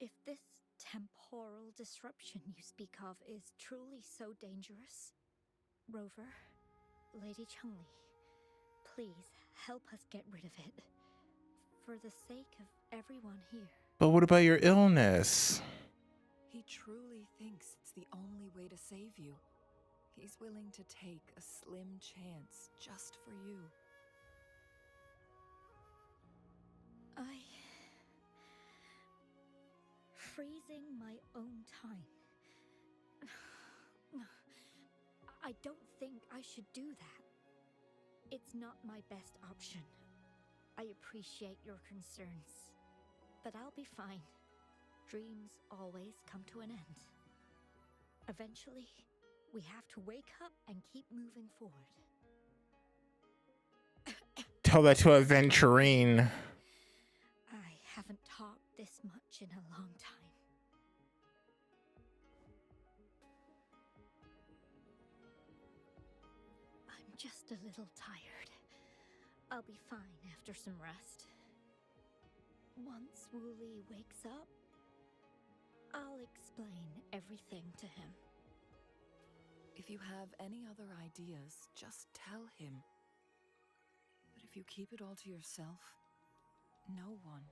if this temporal disruption you speak of is truly so dangerous, Rover, Lady Chungli, please help us get rid of it. For the sake of everyone here. But what about your illness? He truly thinks it's the only way to save you. He's willing to take a slim chance just for you. Freezing my own time. I don't think I should do that. It's not my best option. I appreciate your concerns, but I'll be fine. Dreams always come to an end. Eventually, we have to wake up and keep moving forward. Tell that to a Venturine. I haven't talked this much in a long time. I'm just a little tired. I'll be fine after some rest. Once Wu Li wakes up, I'll explain everything to him. If you have any other ideas, just tell him. But if you keep it all to yourself, no one,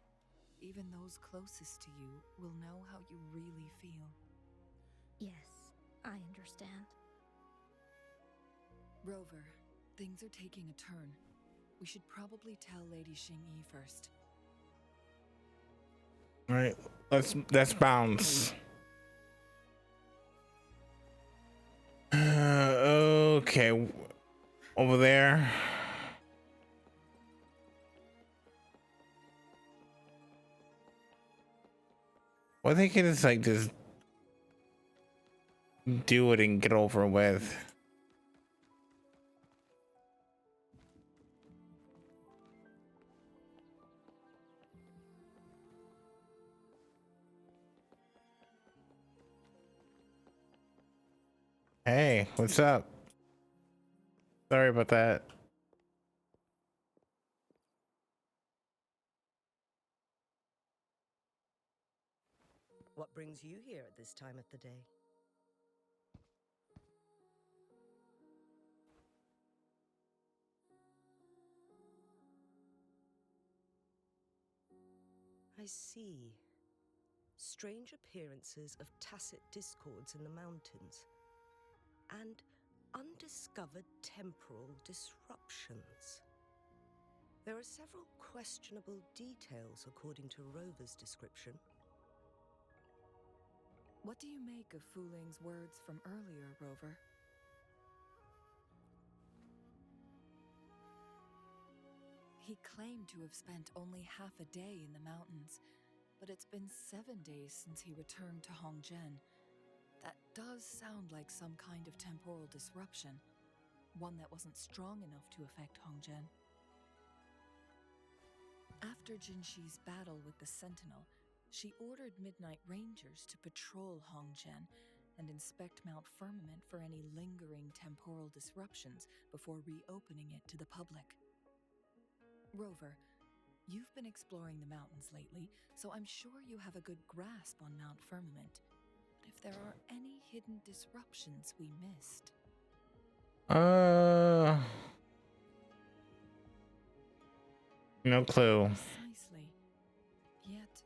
even those closest to you, will know how you really feel. Yes, I understand. Rover, things are taking a turn. We should probably tell Lady Xingyi first. All right, let's bounce. Okay, over there. Well, they can just like just do it and get over with. Hey, what's up? Sorry about that. What brings you here at this time of the day? I see. Strange appearances of tacit discords in the mountains, and undiscovered temporal disruptions. There are several questionable details according to Rover's description. What do you make of Fu Ling's words from earlier, Rover? He claimed to have spent only half a day in the mountains, but it's been 7 days since he returned to Hongzhen. That does sound like some kind of temporal disruption, one that wasn't strong enough to affect Hongzhen. After Jinxi's battle with the Sentinel, she ordered Midnight Rangers to patrol Hongzhen and inspect Mount Firmament for any lingering temporal disruptions before reopening it to the public. Rover, you've been exploring the mountains lately, so I'm sure you have a good grasp on Mount Firmament. But if there are any hidden disruptions we missed... No clue. Precisely. Yet,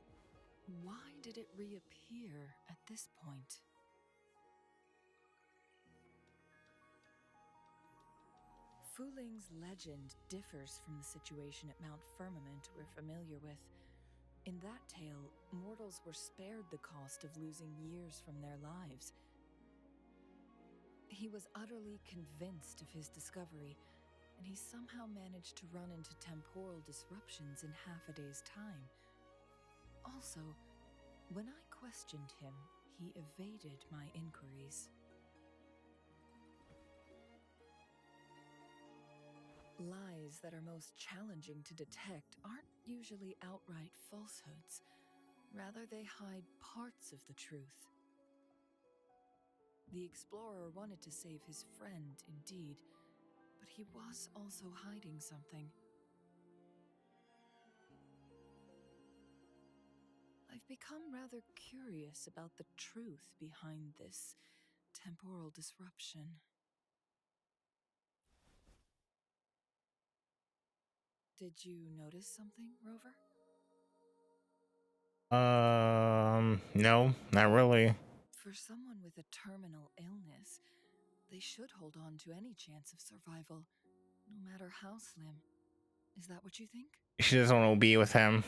why did it reappear at this point? Fu Ling's legend differs from the situation at Mount Firmament we're familiar with. In that tale, mortals were spared the cost of losing years from their lives. He was utterly convinced of his discovery, and he somehow managed to run into temporal disruptions in half a day's time. Also, when I questioned him, he evaded my inquiries. Lies that are most challenging to detect aren't usually outright falsehoods. Rather, they hide parts of the truth. The explorer wanted to save his friend, indeed, but he was also hiding something. I've become rather curious about the truth behind this temporal disruption. Did you notice something, Rover? No, not really. For someone with a terminal illness, they should hold on to any chance of survival, no matter how slim. Is that what you think? She doesn't want to be with him.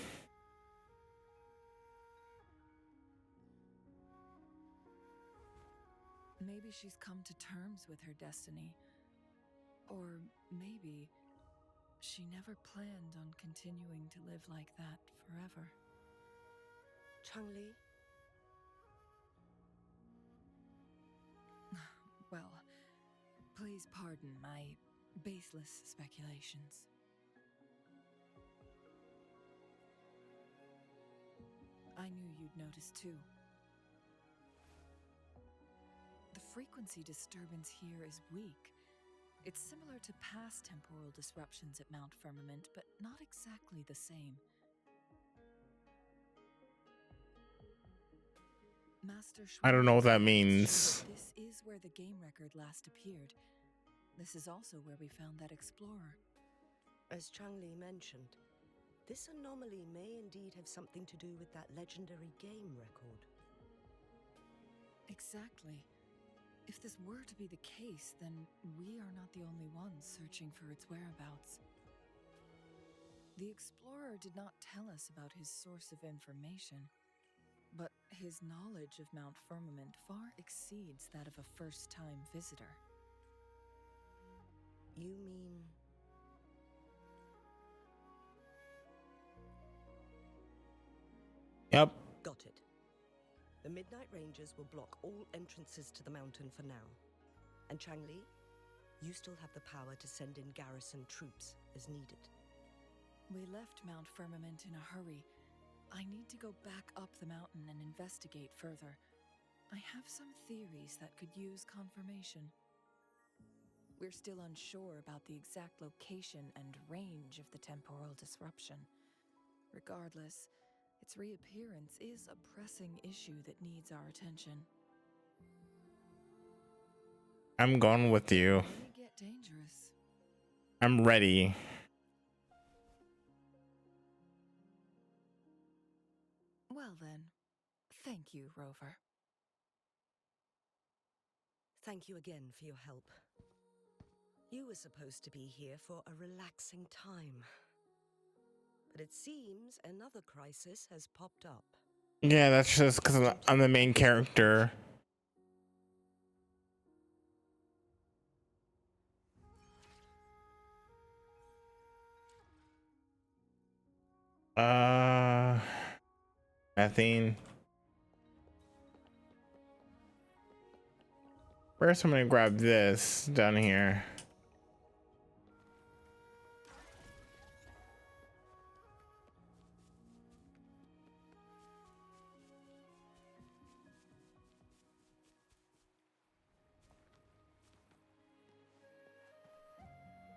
Maybe she's come to terms with her destiny. Or maybe she never planned on continuing to live like that forever. Changli? Well, please pardon my baseless speculations. I knew you'd notice too. The frequency disturbance here is weak. It's similar to past temporal disruptions at Mount Firmament, but not exactly the same. Master I don't know what that Schwinn means. this is where the game record last appeared. This is also where we found that explorer. As Changli mentioned, this anomaly may indeed have something to do with that legendary game record. Exactly. If this were to be the case, then we are not the only ones searching for its whereabouts. The explorer did not tell us about his source of information, but his knowledge of Mount Firmament far exceeds that of a first-time visitor. You mean... Yep. Got it. The Midnight Rangers will block all entrances to the mountain for now. And Changli, you still have the power to send in garrison troops as needed. We left Mount Firmament in a hurry. I need to go back up the mountain and investigate further. I have some theories that could use confirmation. We're still unsure about the exact location and range of the temporal disruption. Regardless, its reappearance is a pressing issue that needs our attention. I'm going with you. It may get dangerous. I'm ready. Well then, thank you, Rover. Thank you again for your help. You were supposed to be here for a relaxing time. But it seems another crisis has popped up. Yeah, that's just because I'm the main character. Methane. First, I'm gonna grab this down here.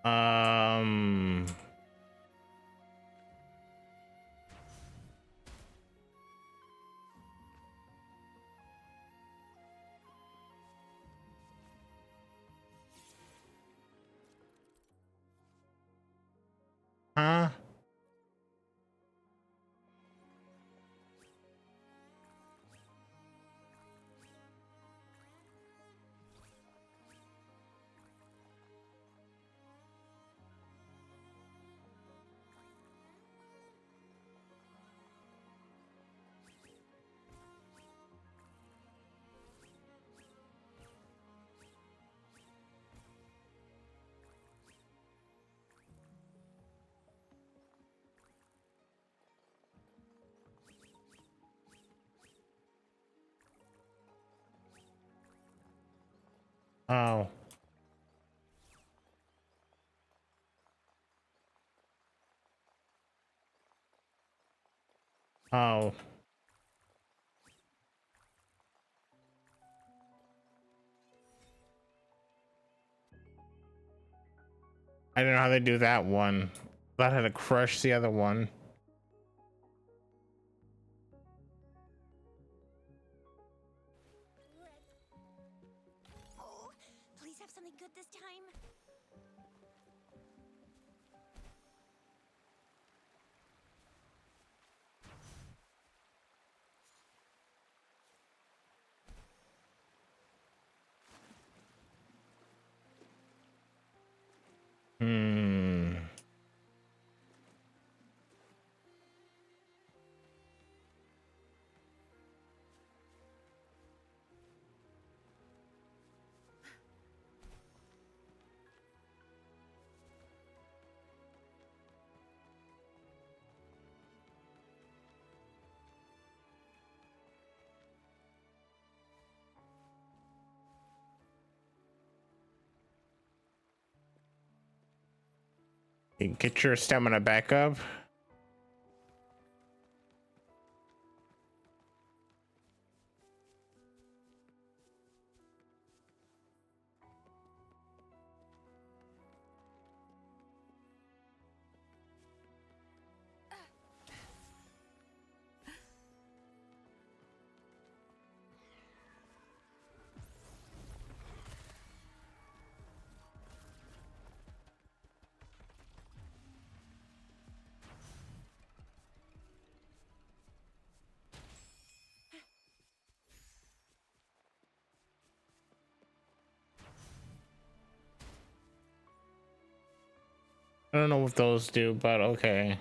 Um. Huh? Oh. Oh. I don't know how they do that one. That had to crush the other one. Oh, please have something good this time. Hmm. Get your stamina back up. I don't know what those do, but okay.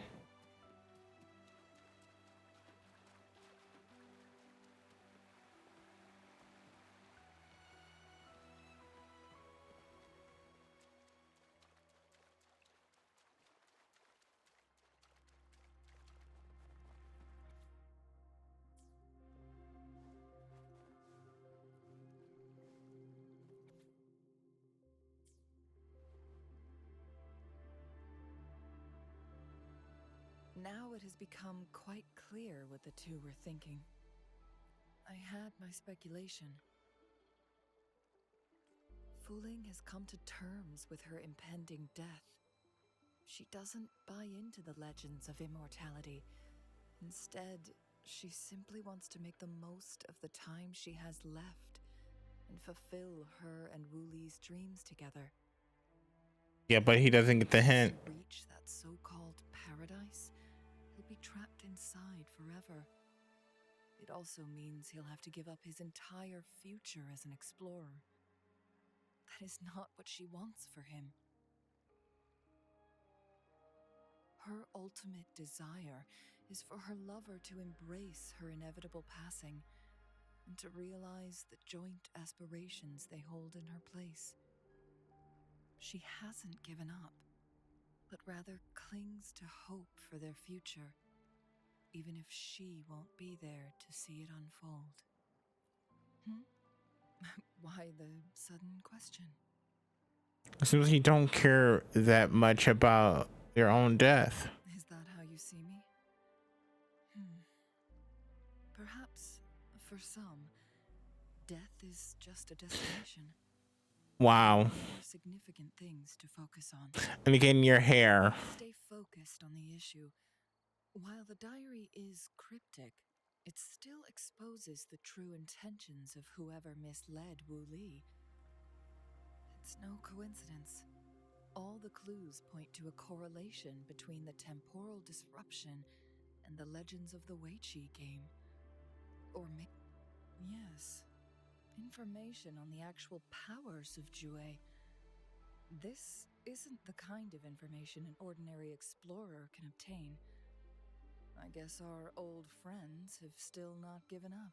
Now it has become quite clear what the two were thinking. I had my speculation. Wuthering has come to terms with her impending death. She doesn't buy into the legends of immortality. Instead, she simply wants to make the most of the time she has left and fulfill her and Wuli's dreams together. Yeah, but he doesn't get the hint. To reach that so-called paradise, he'll be trapped inside forever. It also means he'll have to give up his entire future as an explorer. That is not what she wants for him. Her ultimate desire is for her lover to embrace her inevitable passing and to realize the joint aspirations they hold in her place. She hasn't given up, but rather clings to hope for their future, even if she won't be there to see it unfold. Why the sudden question? It seems you don't care that much about your own death. Is that how you see me? Perhaps, for some, death is just a destination. Wow. More significant things to focus on. And again, your hair. Stay focused on the issue. While the diary is cryptic, it still exposes the true intentions of whoever misled Wu Li. It's no coincidence. All the clues point to a correlation between the temporal disruption and the legends of the Weiqi game. Or yes, information on the actual powers of Jue. This isn't the kind of information an ordinary explorer can obtain. I guess our old friends have still not given up.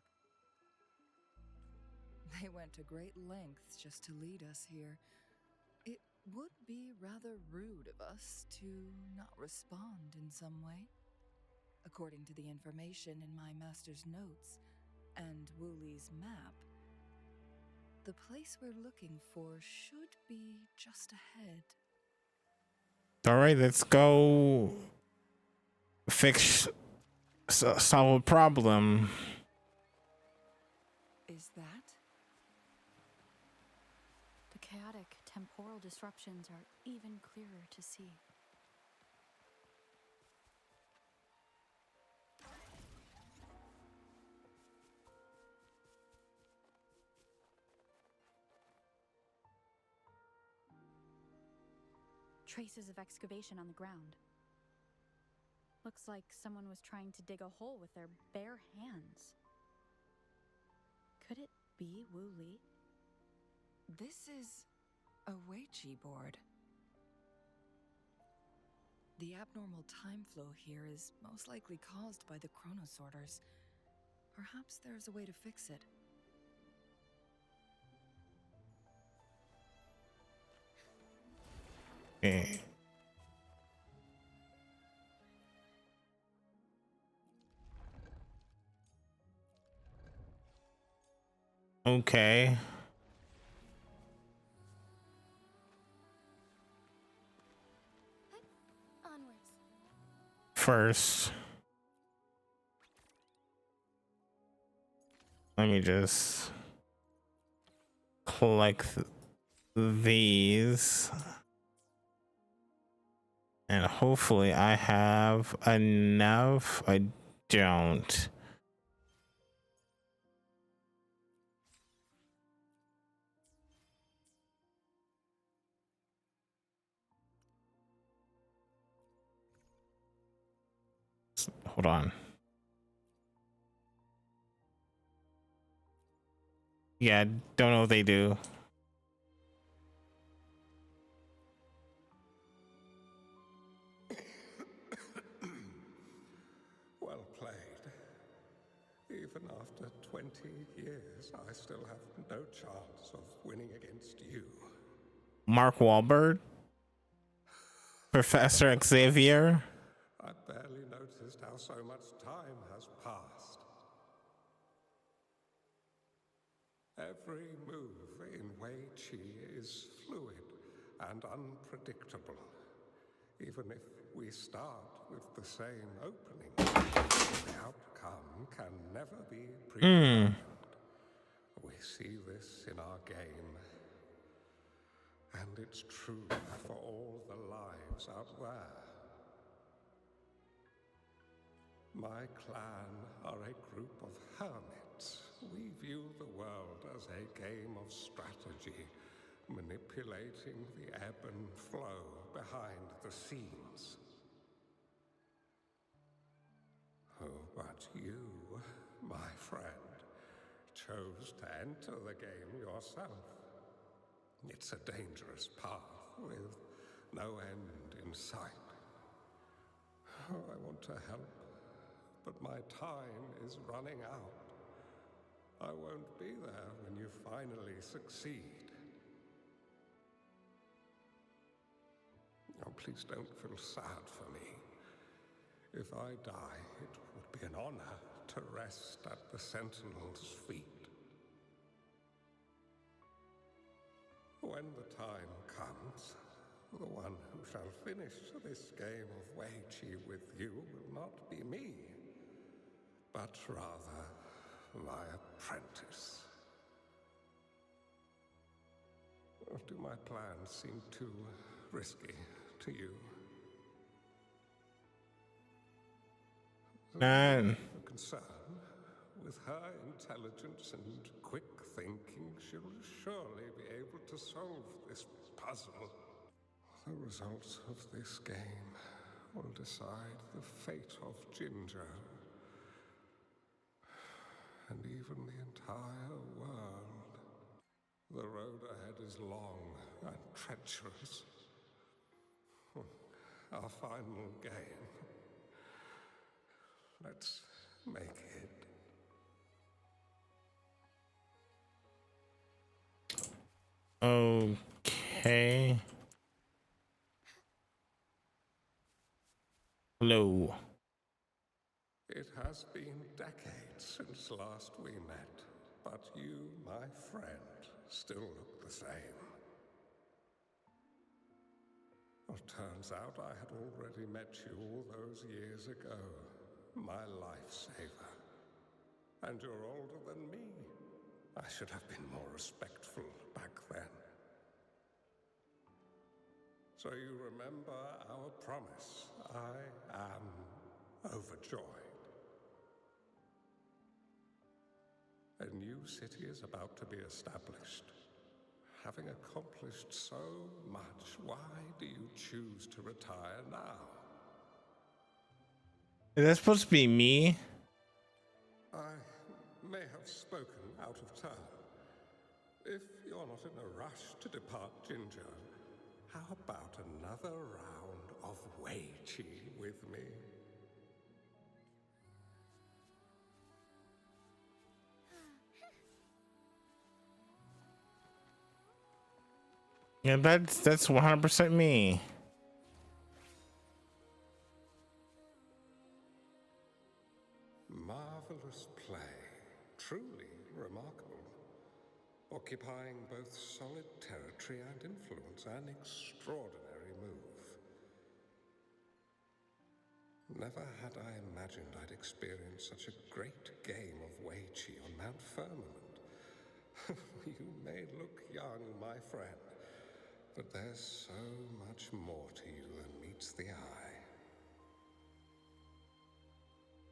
They went to great lengths just to lead us here. It would be rather rude of us to not respond in some way. According to the information in my master's notes and Wuli's map, The place we're looking for should be just ahead. All right, let's go solve a problem. Is that? The chaotic temporal disruptions are even clearer to see. Traces of excavation on the ground. Looks like someone was trying to dig a hole with their bare hands. Could it be Wu Li? This is a Weiqi board. The abnormal time flow here is most likely caused by the chronosorters. Perhaps there's a way to fix it. Okay. Okay. Onwards. First, let me just collect these. And hopefully I have enough. I don't. Hold on. Yeah, don't know what they do. Well played. Even after 20 years, I still have no chance of winning against you. Mark Wahlberg? Professor Xavier? I barely noticed how so much time has passed. Every move in Weiqi is fluid and unpredictable. Even if we start with the same opening, the outcome can never be predetermined. We see this in our game. And it's true for all the lives out there. My clan are a group of hermits. We view the world as a game of strategy, manipulating the ebb and flow behind the scenes. Oh, but you, my friend, chose to enter the game yourself. It's a dangerous path with no end in sight. Oh, I want to help, but my time is running out. I won't be there when you finally succeed. Oh, please don't feel sad for me. If I die, it would be an honor to rest at the Sentinel's feet. When the time comes, the one who shall finish this game of Weiqi with you will not be me, but rather my apprentice. Do my plans seem too risky to you? Man. Concern. With her intelligence and quick thinking, she'll surely be able to solve this puzzle. The results of this game will decide the fate of Jinzhou, and even the entire world. The road ahead is long and treacherous. Our final game. Let's make it. Okay. Hello. It has been decades since last we met, but you, my friend, still look the same. Well, turns out I had already met you all those years ago, my lifesaver. And you're older than me. I should have been more respectful back then. So you remember our promise. I am overjoyed. A new city is about to be established. Having accomplished so much, why do you choose to retire now? Is that supposed to be me? I may have spoken out of turn. If you're not in a rush to depart Jinzhou, how about another round of Wei Qi with me? Yeah, that's 100% me. Marvelous play. Truly remarkable. Occupying both solid territory and influence, an extraordinary move. Never had I imagined I'd experience such a great game of Wei Qi on Mount Firmament. You may look young, my friend, but there's so much more to you than meets the eye.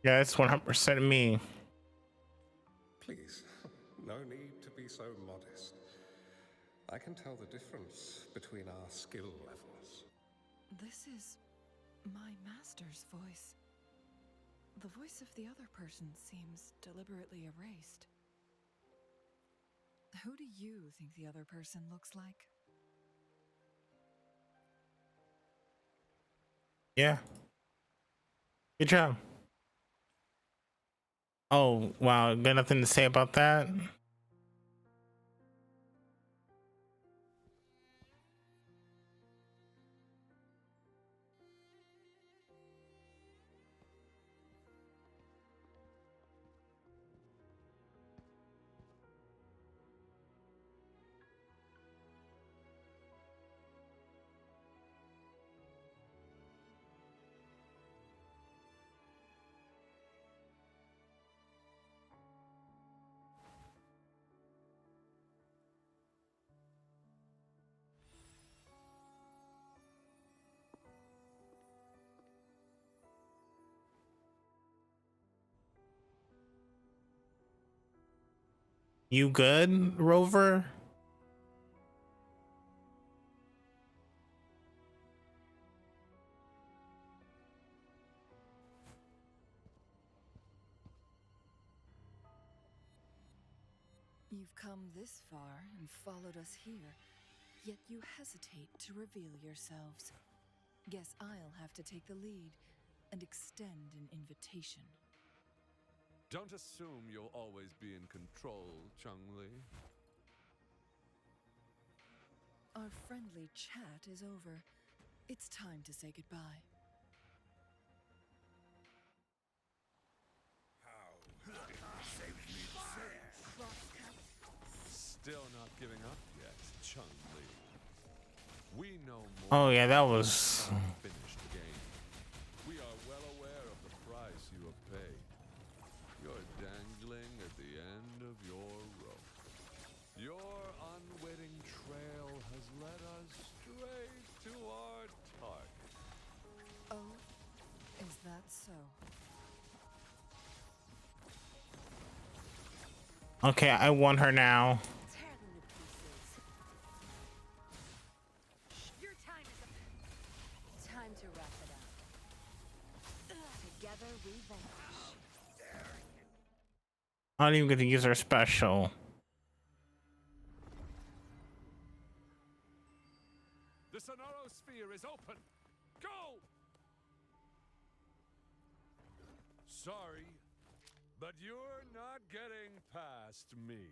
Yeah, it's 100% me. Please, no need to be so modest. I can tell the difference between our skill levels. This is my master's voice. The voice of the other person seems deliberately erased. Who do you think the other person looks like? Yeah. Good job. Oh, wow. Got nothing to say about that? You good, Rover? You've come this far and followed us here, yet you hesitate to reveal yourselves. Guess I'll have to take the lead and extend an invitation. Don't assume you'll always be in control, Changli. Our friendly chat is over. It's time to say goodbye. Still not giving up yet, Changli. We know more. Oh, yeah, that was... Finished game. We are well aware of the price you have paid. You're dangling at the end of your rope. Your unwitting trail has led us straight to our target. Oh, is that so? Okay, I won her now. Tear them to pieces. Your time is up. Time to wrap it up. Together we vanquish. I don't even get to use her special. The Sonoro Sphere is open. Go! Sorry, but you're not getting past me.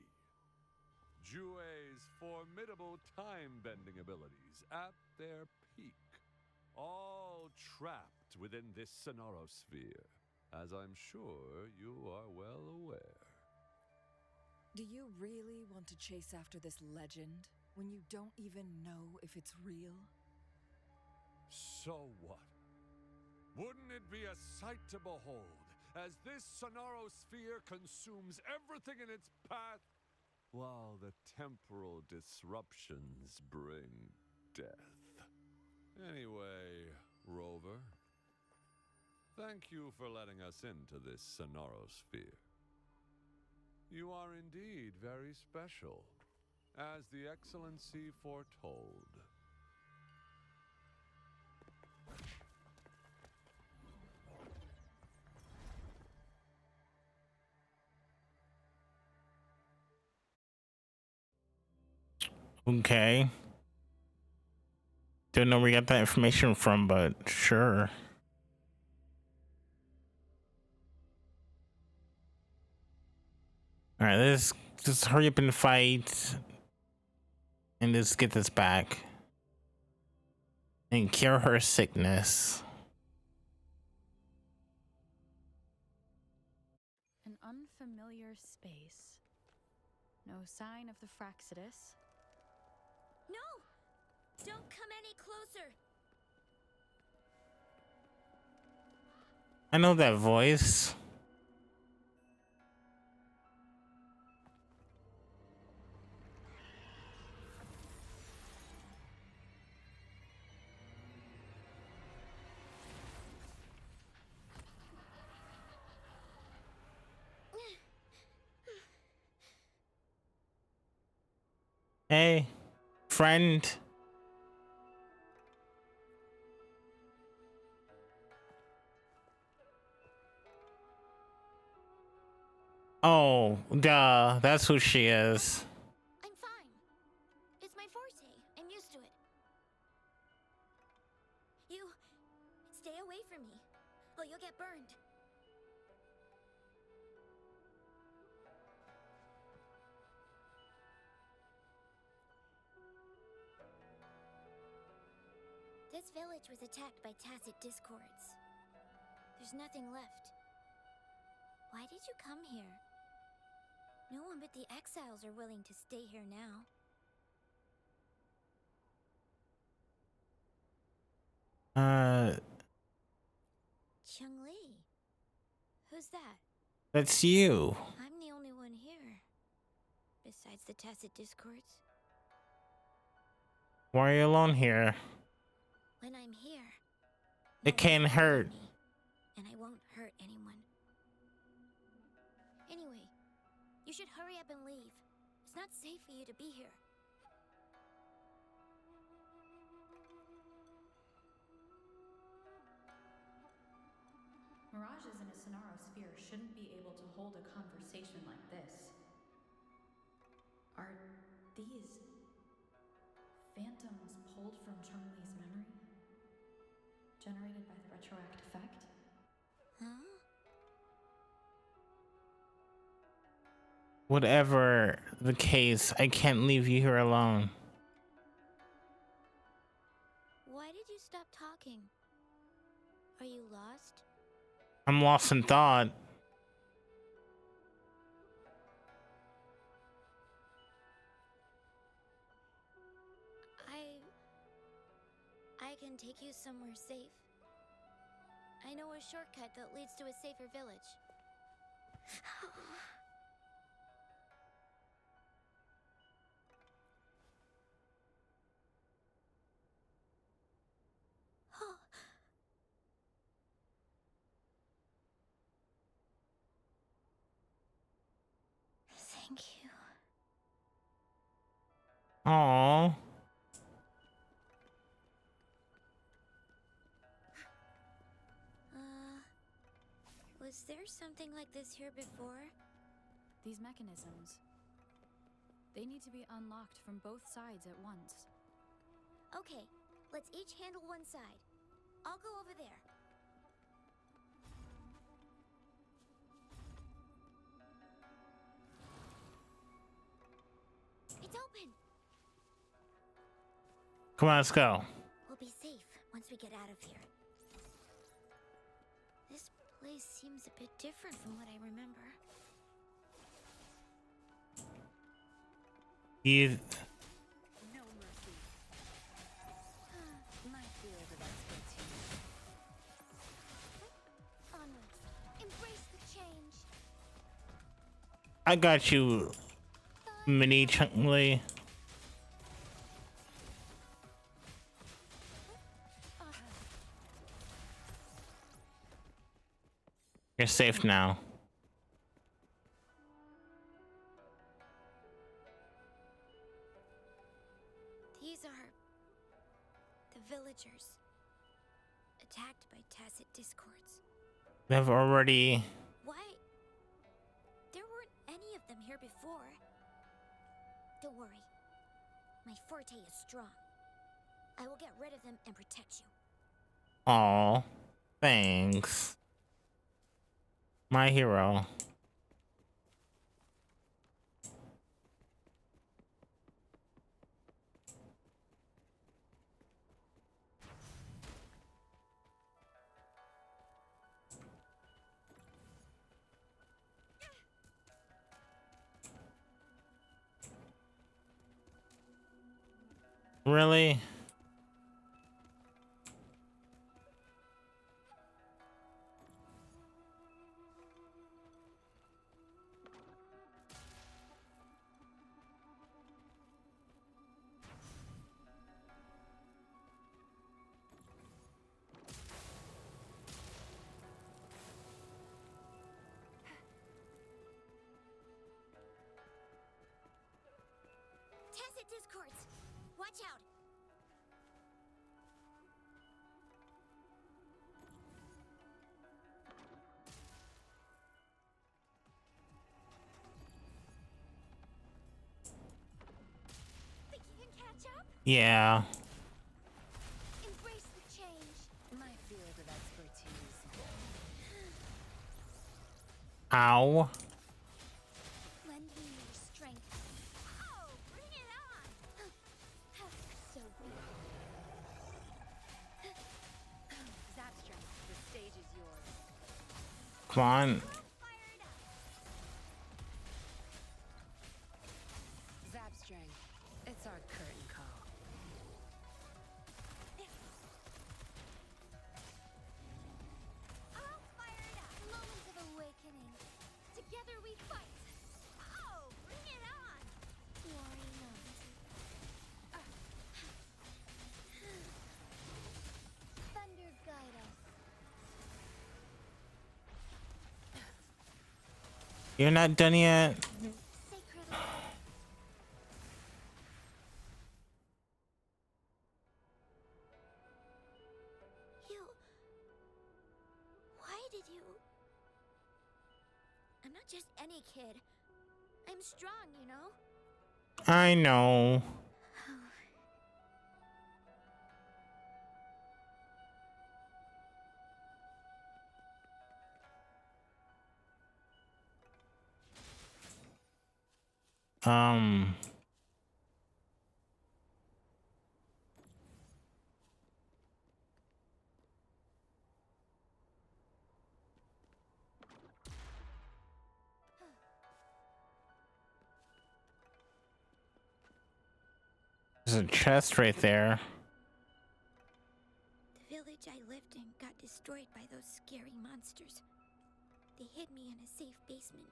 Jue's formidable time-bending abilities at their peak, all trapped within this Sonoro Sphere, as I'm sure you are well aware. Do you really want to chase after this legend when you don't even know if it's real? So what? Wouldn't it be a sight to behold as this Sonaro sphere consumes everything in its path, while the temporal disruptions bring death? Anyway, Rover, thank you for letting us into this Sonaro sphere. You are indeed very special, as the Excellency foretold. Okay. Don't know where we got that information from, but sure. Alright, let's just hurry up and fight. And just get this back. And cure her sickness. An unfamiliar space. No sign of the Fraxidus. No! Don't come any closer! I know that voice. Hey, friend. Oh, duh. That's who she is. I'm fine. It's my forte. I'm used to it. You stay away from me, or you'll get burned. This village was attacked by tacit discords. There's nothing left. Why did you come here? No one but the exiles are willing to stay here now. Chun-Li. Who's that? That's you. I'm the only one here. Besides the tacit discords. Why are you alone here? When I'm here, It can't hurt. me, and I won't hurt anyone. Anyway, you should hurry up and leave. It's not safe for you to be here. Mirages in a Sonaro sphere shouldn't be able to hold a conversation like this. Are these phantoms pulled from Chun-Li's memory? Generated by the retroact effect? Huh? Whatever the case, I can't leave you here alone. Why did you stop talking? Are you lost? I'm lost in thought. I can take you somewhere safe. I know a shortcut that leads to a safer village. Thank you. Aww. Was there something like this here before? These mechanisms. They need to be unlocked from both sides at once. Okay, let's each handle one side. I'll go over there. It's open! Come on, let's go. We'll be safe once we get out of here. This place seems a bit different from what I remember. You No mercy. My field of expertise. Onwards. Embrace the change. I got you, Mini Chunkley. You're safe now. These are the villagers attacked by tacit discords. They've already. Why? There weren't any of them here before. Don't worry. My forte is strong. I will get rid of them and protect you. Aw, thanks. My hero. Really? Tacit discords! Watch out! Think you can catch up? Yeah. Embrace the change. My field of expertise. Ow. Lend me your strength. Oh, bring it on! So weak. Zapstring, the stage is yours. Come on. Zapstring, it's our curtain call. All fired up! Moment of awakening. Together we fight. Oh, bring it on! Why not? Thunder guide us. You're not done yet? Sacred. You. Why did you? I'm not just any kid. I'm strong, you know? I know. Um. There's a chest right there. The village I lived in got destroyed by those scary monsters. They hid me in a safe basement,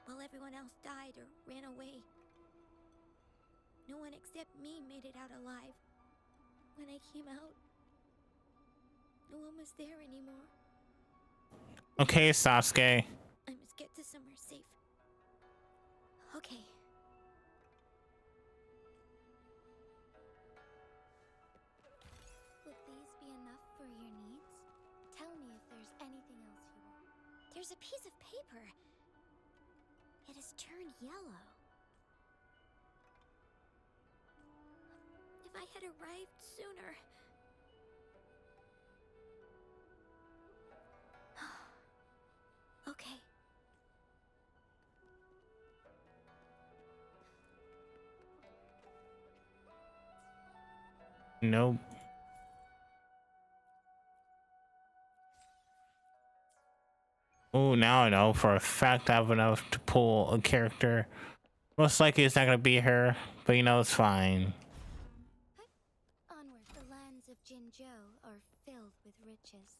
while everyone else died or ran away. No one except me made it out alive. When I came out, no one was there anymore. Okay, Sasuke. I must get to somewhere safe. Okay. Would these be enough for your needs? Tell me if there's anything else you want. There's a piece of paper. It has turned yellow. If I had arrived sooner. Okay. Nope. Oh, now I know for a fact I have enough to pull a character Most likely it's not gonna be her, but you know, it's fine. Onward. The lands of Jinzhou are filled with riches.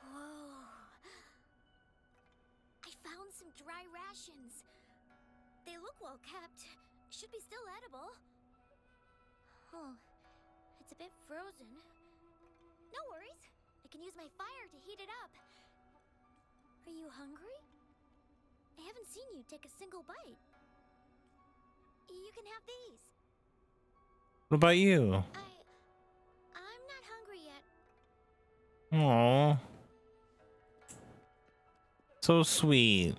Whoa. I found some dry rations. They look well kept. Should be still edible. Oh, it's a bit frozen. No worries. I can use my fire to heat it up. Are you hungry? I haven't seen you take a single bite. You can have these. What about you? I'm not hungry yet. Aww. So sweet.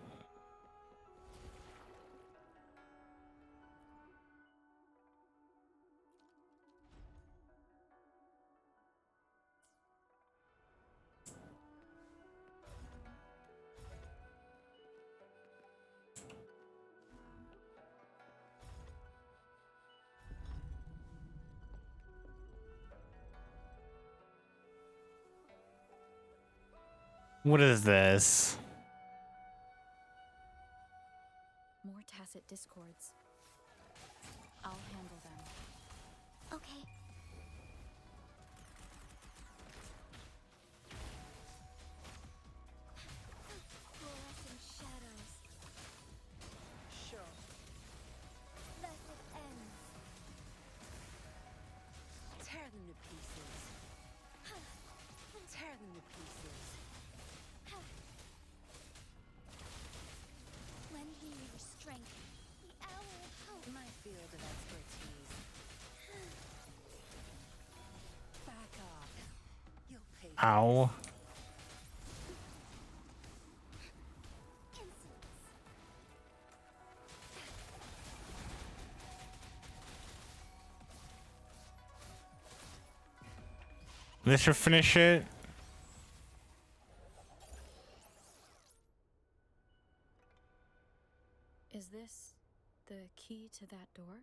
What is this? More tacit discords. I'll handle them. Okay. Fluorescent shadows. Sure. Left it ends. Tear them to pieces. Tear them to pieces. Lend me your strength. The hour of hope. My field of expertise. Back off. You'll pay for Ow. This should finish it. Is this the key to that door?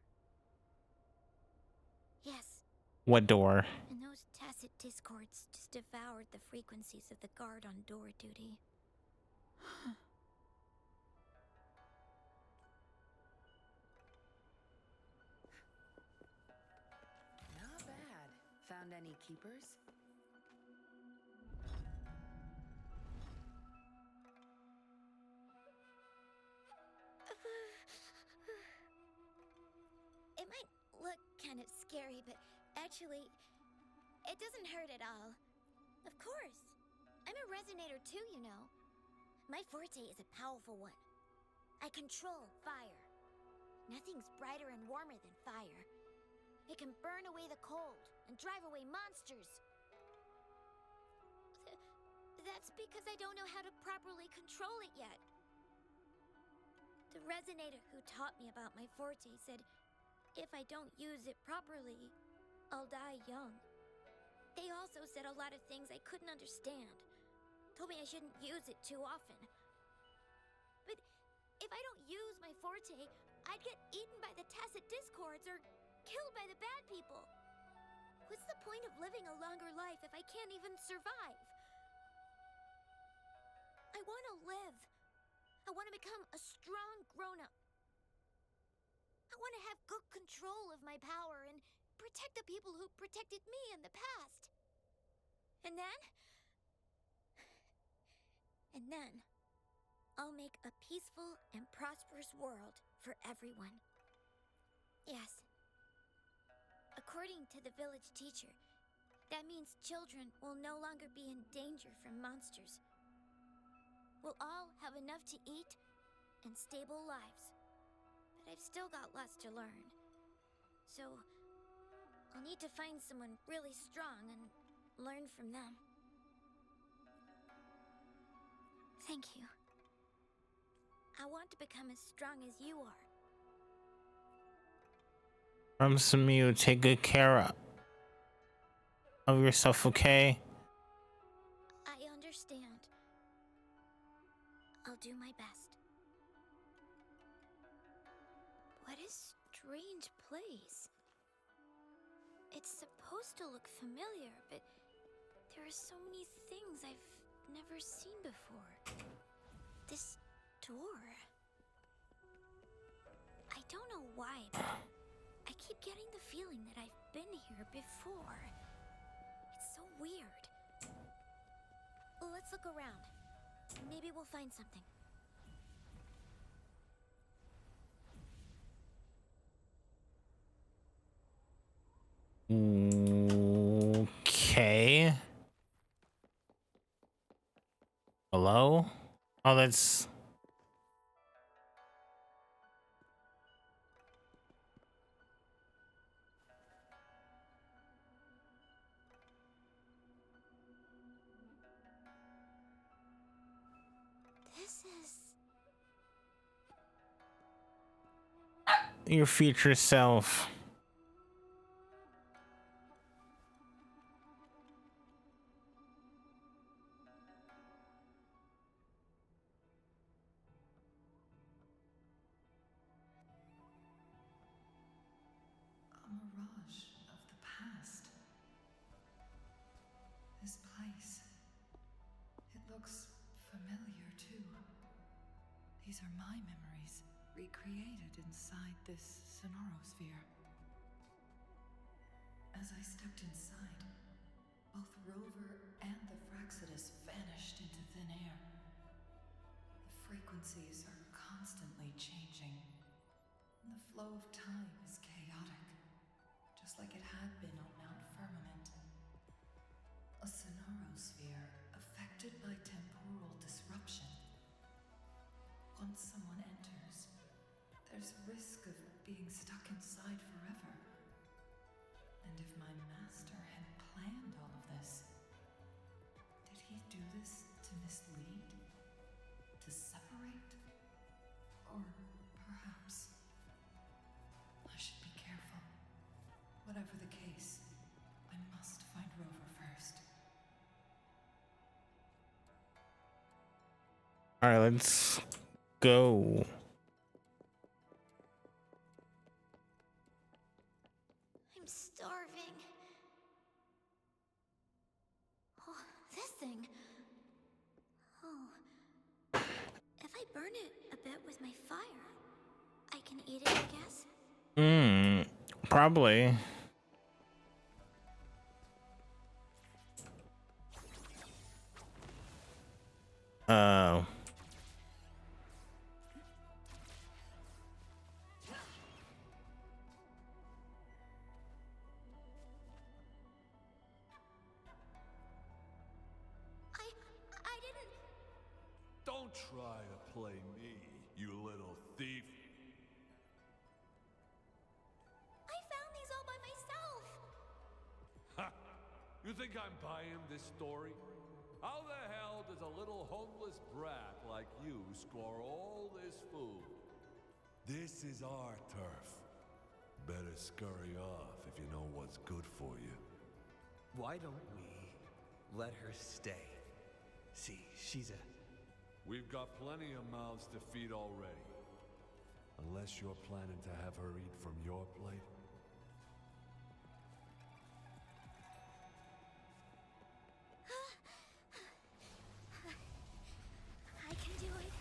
Yes. What door? And those tacit discords just devoured the frequencies of the guard on door duty. Not bad. Found any keepers? It might look kind of scary, but actually, it doesn't hurt at all. Of course. I'm a resonator too, you know. My forte is a powerful one. I control fire. Nothing's brighter and warmer than fire. It can burn away the cold and drive away monsters. That's because I don't know how to properly control it yet. The resonator who taught me about my forte said if I don't use it properly, I'll die young. They also said a lot of things I couldn't understand. Told me I shouldn't use it too often. But if I don't use my forte, I'd get eaten by the tacit discords or killed by the bad people. What's the point of living a longer life if I can't even survive? I want to live. I want to become a strong grown-up. I want to have good control of my power and protect the people who protected me in the past. And then, I'll make a peaceful and prosperous world for everyone. Yes. According to the village teacher, that means children will no longer be in danger from monsters. We'll all have enough to eat and stable lives. But I've still got lots to learn. So, I'll need to find someone really strong and learn from them. Thank you. I want to become as strong as you are. From Samu, take good care of yourself, okay? I understand. I'll do my best. What a strange place. It's supposed to look familiar, but there are so many things I've never seen before. This door. I don't know why, but I keep getting the feeling that I've been here before. It's so weird. Let's look around. Maybe we'll find something. Okay. Hello? Oh, that's... This is... your future self. A mirage of the past. This place. It looks familiar too. These are my memories, recreated inside this sonorosphere. As I stepped inside, both Rover and the Fraxidus vanished into thin air. The frequencies are constantly changing, and the flow of time is chaotic, just like it had been on Mount Firmament. A sonorosphere affected by temporal disruption. Once someone enters, there's risk of being stuck inside forever. And if my master had planned all of this, did he do this to mislead? To separate? Or perhaps I should be careful. Whatever the case, I must find Rover first. All right, let's go. I'm starving. Oh, this thing. Oh. If I burn it a bit with my fire, I can eat it, I guess? Probably. Oh. I didn't... Don't try to play me, you little thief. I found these all by myself. Ha! You think I'm buying this story? How the hell does a little homeless brat like you score all this food? This is our turf. Better scurry off if you know what's good for you. Why don't we let her stay? See, she's a... We've got plenty of mouths to feed already. Unless you're planning to have her eat from your plate. I can do it.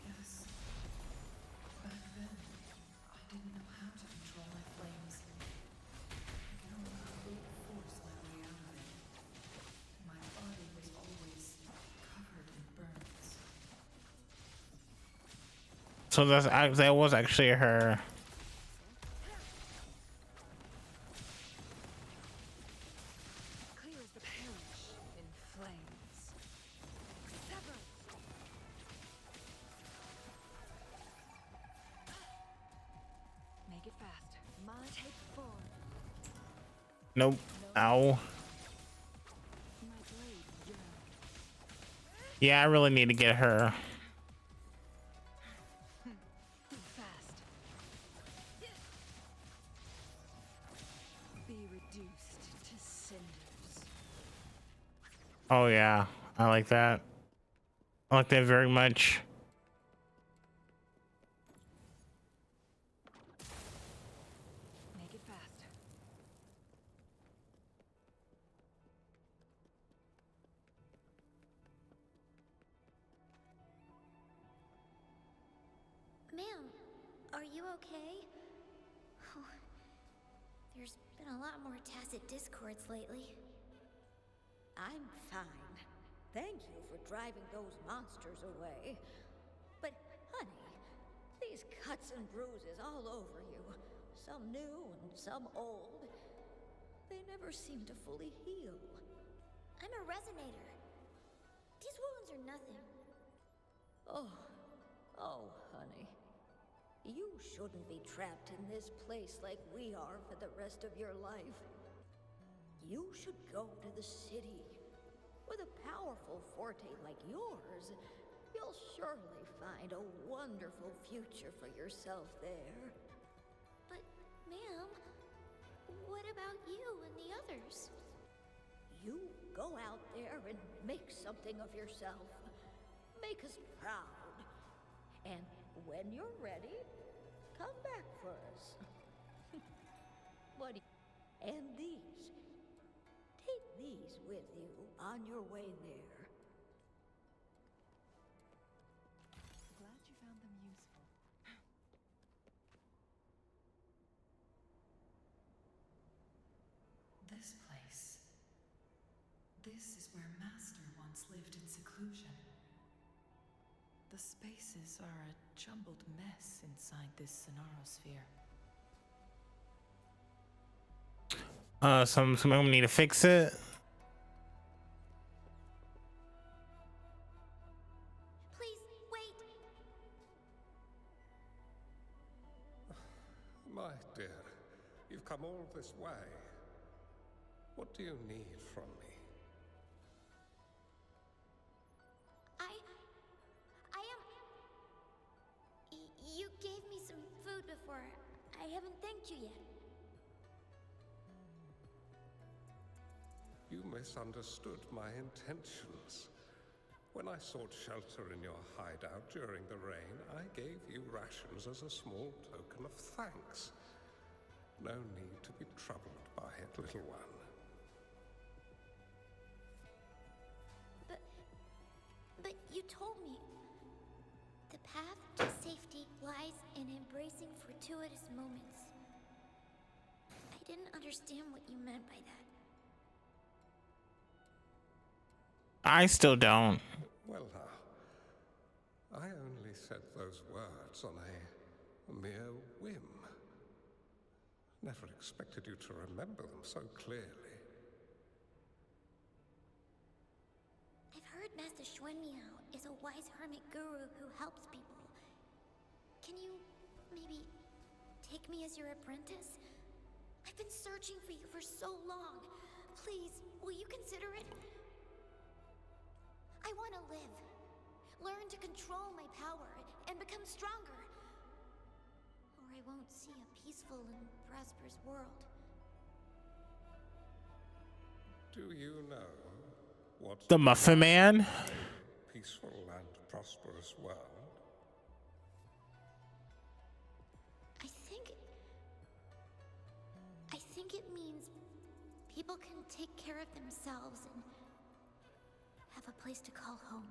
Yes. Back then, I didn't know how to control my flames. I could only brute force my way out of it. My body was always covered in burns. So that was actually her. Clear as the parish in flames. Sever! Make it fast. My take 4. Nope. Ow. My blade yearns. Yeah, I really need to get her. Fast. Be reduced to cinders. Oh yeah, I like that. I like that very much. Make it fast. you okay? Oh, there's been a lot more tacit discords lately. I'm fine. Thank you for driving those monsters away. But, honey, these cuts and bruises all over you, some new and some old, they never seem to fully heal. I'm a resonator. These wounds are nothing. Oh, honey. You shouldn't be trapped in this place like we are for the rest of your life. You should go to the city. With a powerful forte like yours, you'll surely find a wonderful future for yourself there. But, ma'am, what about you and the others? You go out there and make something of yourself. Make us proud. And when you're ready, come back for us. And these. Take these with you on your way there. Glad you found them useful. This place. This is where Master once lived in seclusion. The spaces are a jumbled mess inside this Sonarosphere. Someone need to fix it. Please, wait! My dear, you've come all this way. What do you need from me? You gave me some food before. I haven't thanked you yet. You misunderstood my intentions. When I sought shelter in your hideout during the rain, I gave you rations as a small token of thanks. No need to be troubled by it, little one. But you told me the path to safety lies in embracing fortuitous moments. I didn't understand what you meant by that. I still don't. Well, now, I only said those words on a mere whim. Never expected you to remember them so clearly. I've heard Master Xuanmiao is a wise hermit guru who helps people. Can you maybe take me as your apprentice? I've been searching for you for so long. Please, will you consider it? I want to live, learn to control my power, and become stronger. Or I won't see a peaceful and prosperous world. Do you know what The Muffin Man? peaceful and prosperous world? I think it means people can take care of themselves and have a place to call home.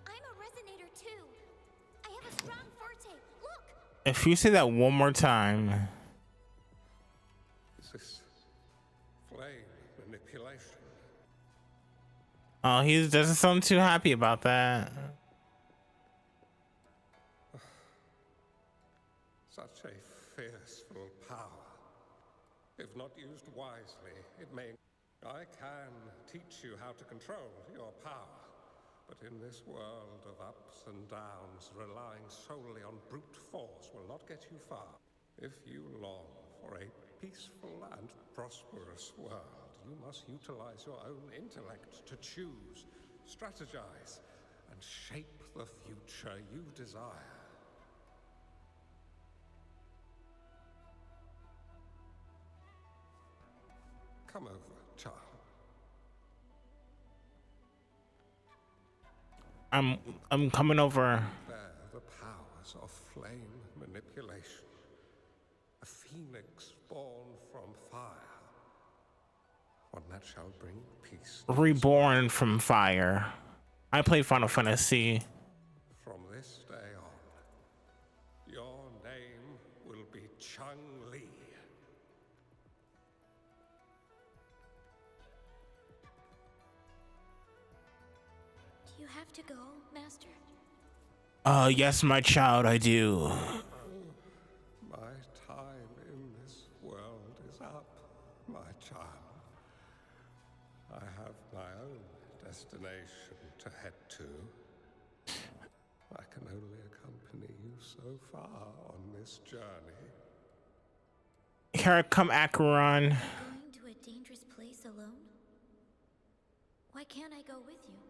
I'm a resonator too. I have a strong forte. Look! If you say that one more time. Is this flame manipulation? Oh, he doesn't sound too happy about that. Such a fearful power. If not used wisely, it may... I can teach you how to control your power. But in this world of ups and downs, relying solely on brute force will not get you far. If you long for a peaceful and prosperous world, you must utilize your own intellect to choose, strategize, and shape the future you desire. Come over, child. I'm coming over. Bear the powers of flame manipulation. A phoenix born from fire. One that shall bring peace. Reborn from fire. I play Final Fantasy. From this day on, your name will be Chun-Li. Do you have to go, Master? Yes, my child, I do. My time in this world is up, my child. I have my own destination to head to. I can only accompany you so far on this journey. Here I come, Acheron. Going to a dangerous place alone? Why can't I go with you?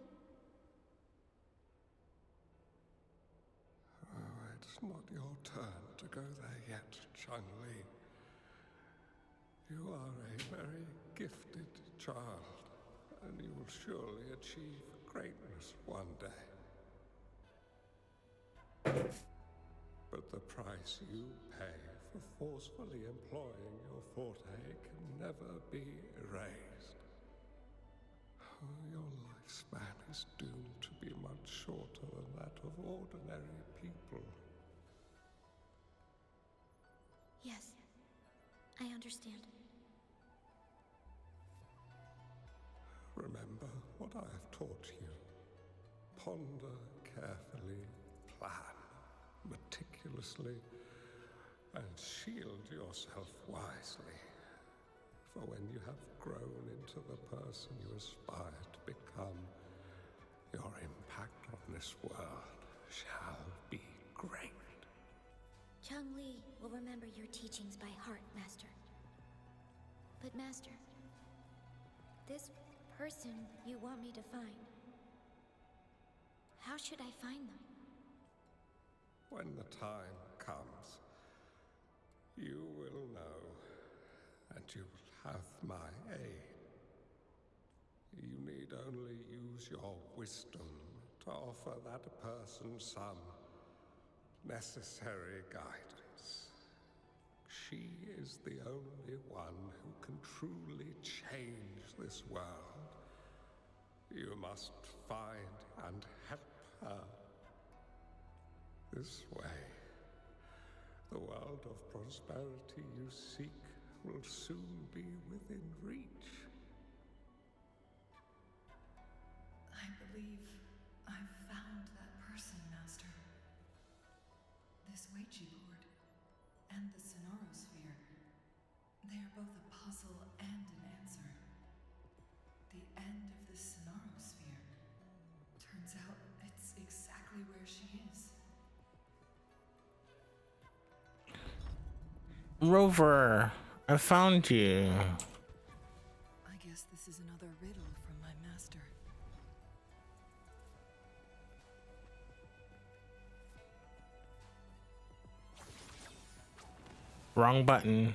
Oh, it's not your turn to go there yet, Chun-Li. You are a very gifted child, and you will surely achieve greatness one day. But the price you pay for forcefully employing your forte can never be erased. Oh, your lifespan is doomed to be much shorter than that of ordinary people. Yes, I understand. Remember what I have taught you. Ponder carefully, plan meticulously, and shield yourself wisely. For when you have grown into the person you aspire to become, your impact on this world shall be great. Chun-Li will remember your teachings by heart, Master. But Master, this person you want me to find, how should I find them? When the time comes, you will know, and you will have my aid. You need only use your wisdom to offer that person some necessary guidance. She is the only one who can truly change this world. You must find and help her. This way, the world of prosperity you seek will soon be within reach. I believe I've found that person, Master. This Weichi board and the Sonorosphere, they are both a puzzle and an answer. The end of the Sonorosphere. Turns out it's exactly where she is. Rover, I found you. I guess this is another riddle from my master. Wrong button.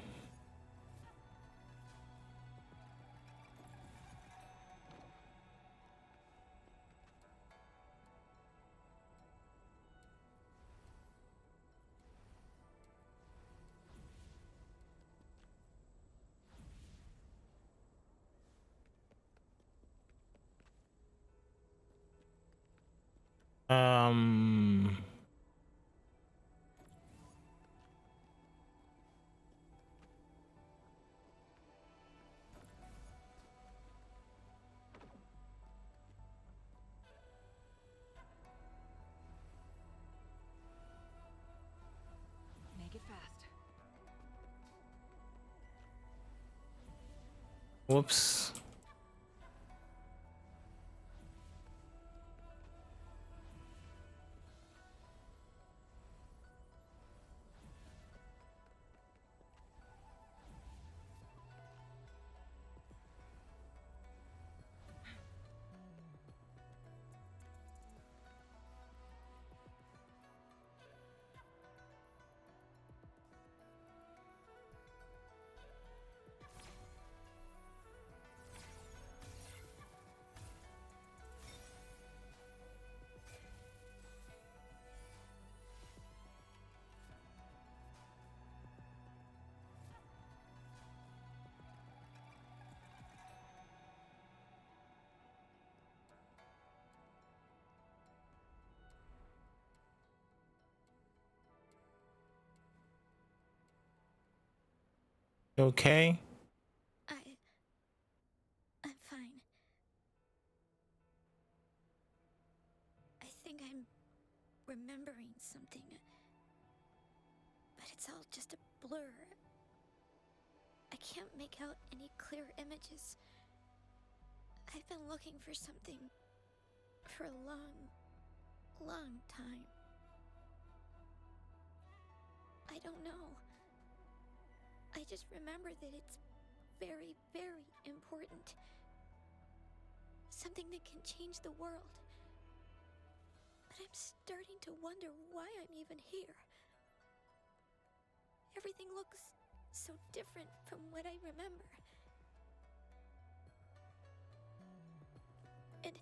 Um. Make it fast. Whoops. Okay. I'm fine. I think I'm remembering something, but it's all just a blur. I can't make out any clear images. I've been looking for something for a long time. I don't know. I just remember that it's very, very important. Something that can change the world. But I'm starting to wonder why I'm even here. Everything looks so different from what I remember. And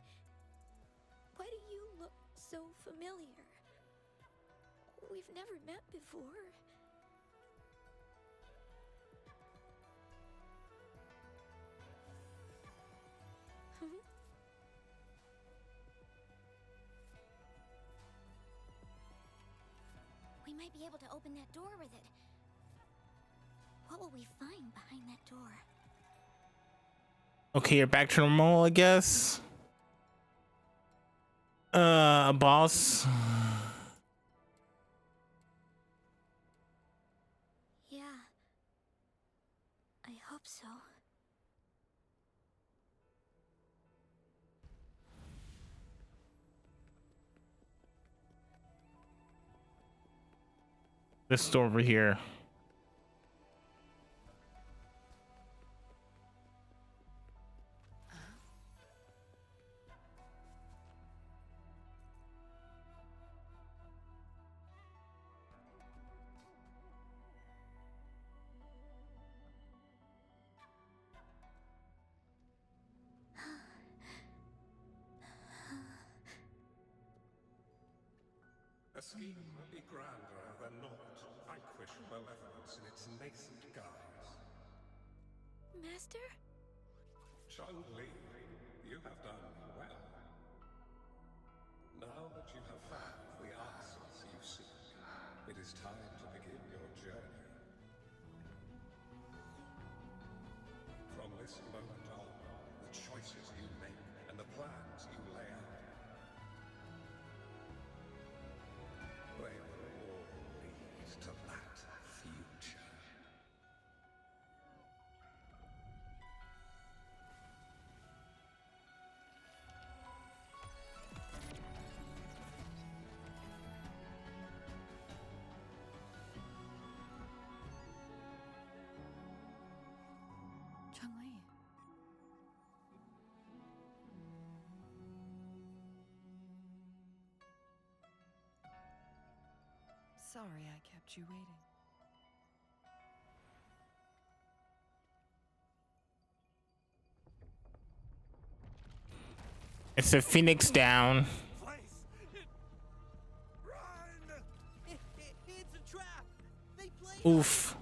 why do you look so familiar? We've never met before. We might be able to open that door with it. What will we find behind that door? Okay, you're back to normal, I guess. A boss. Yeah. I hope so. This door over here. A scheme would be grander than naught to vanquish malevolence in its nascent guise. Master? Chun-Li, you have done well. Now that you have found the answers you seek, it is time to begin your journey. From this moment on, the choices you make and the plans you lay out, they will all lead to that future. Chun-Li. Sorry I kept you waiting. It's a Phoenix down. Run! It's a trap! They played Oof.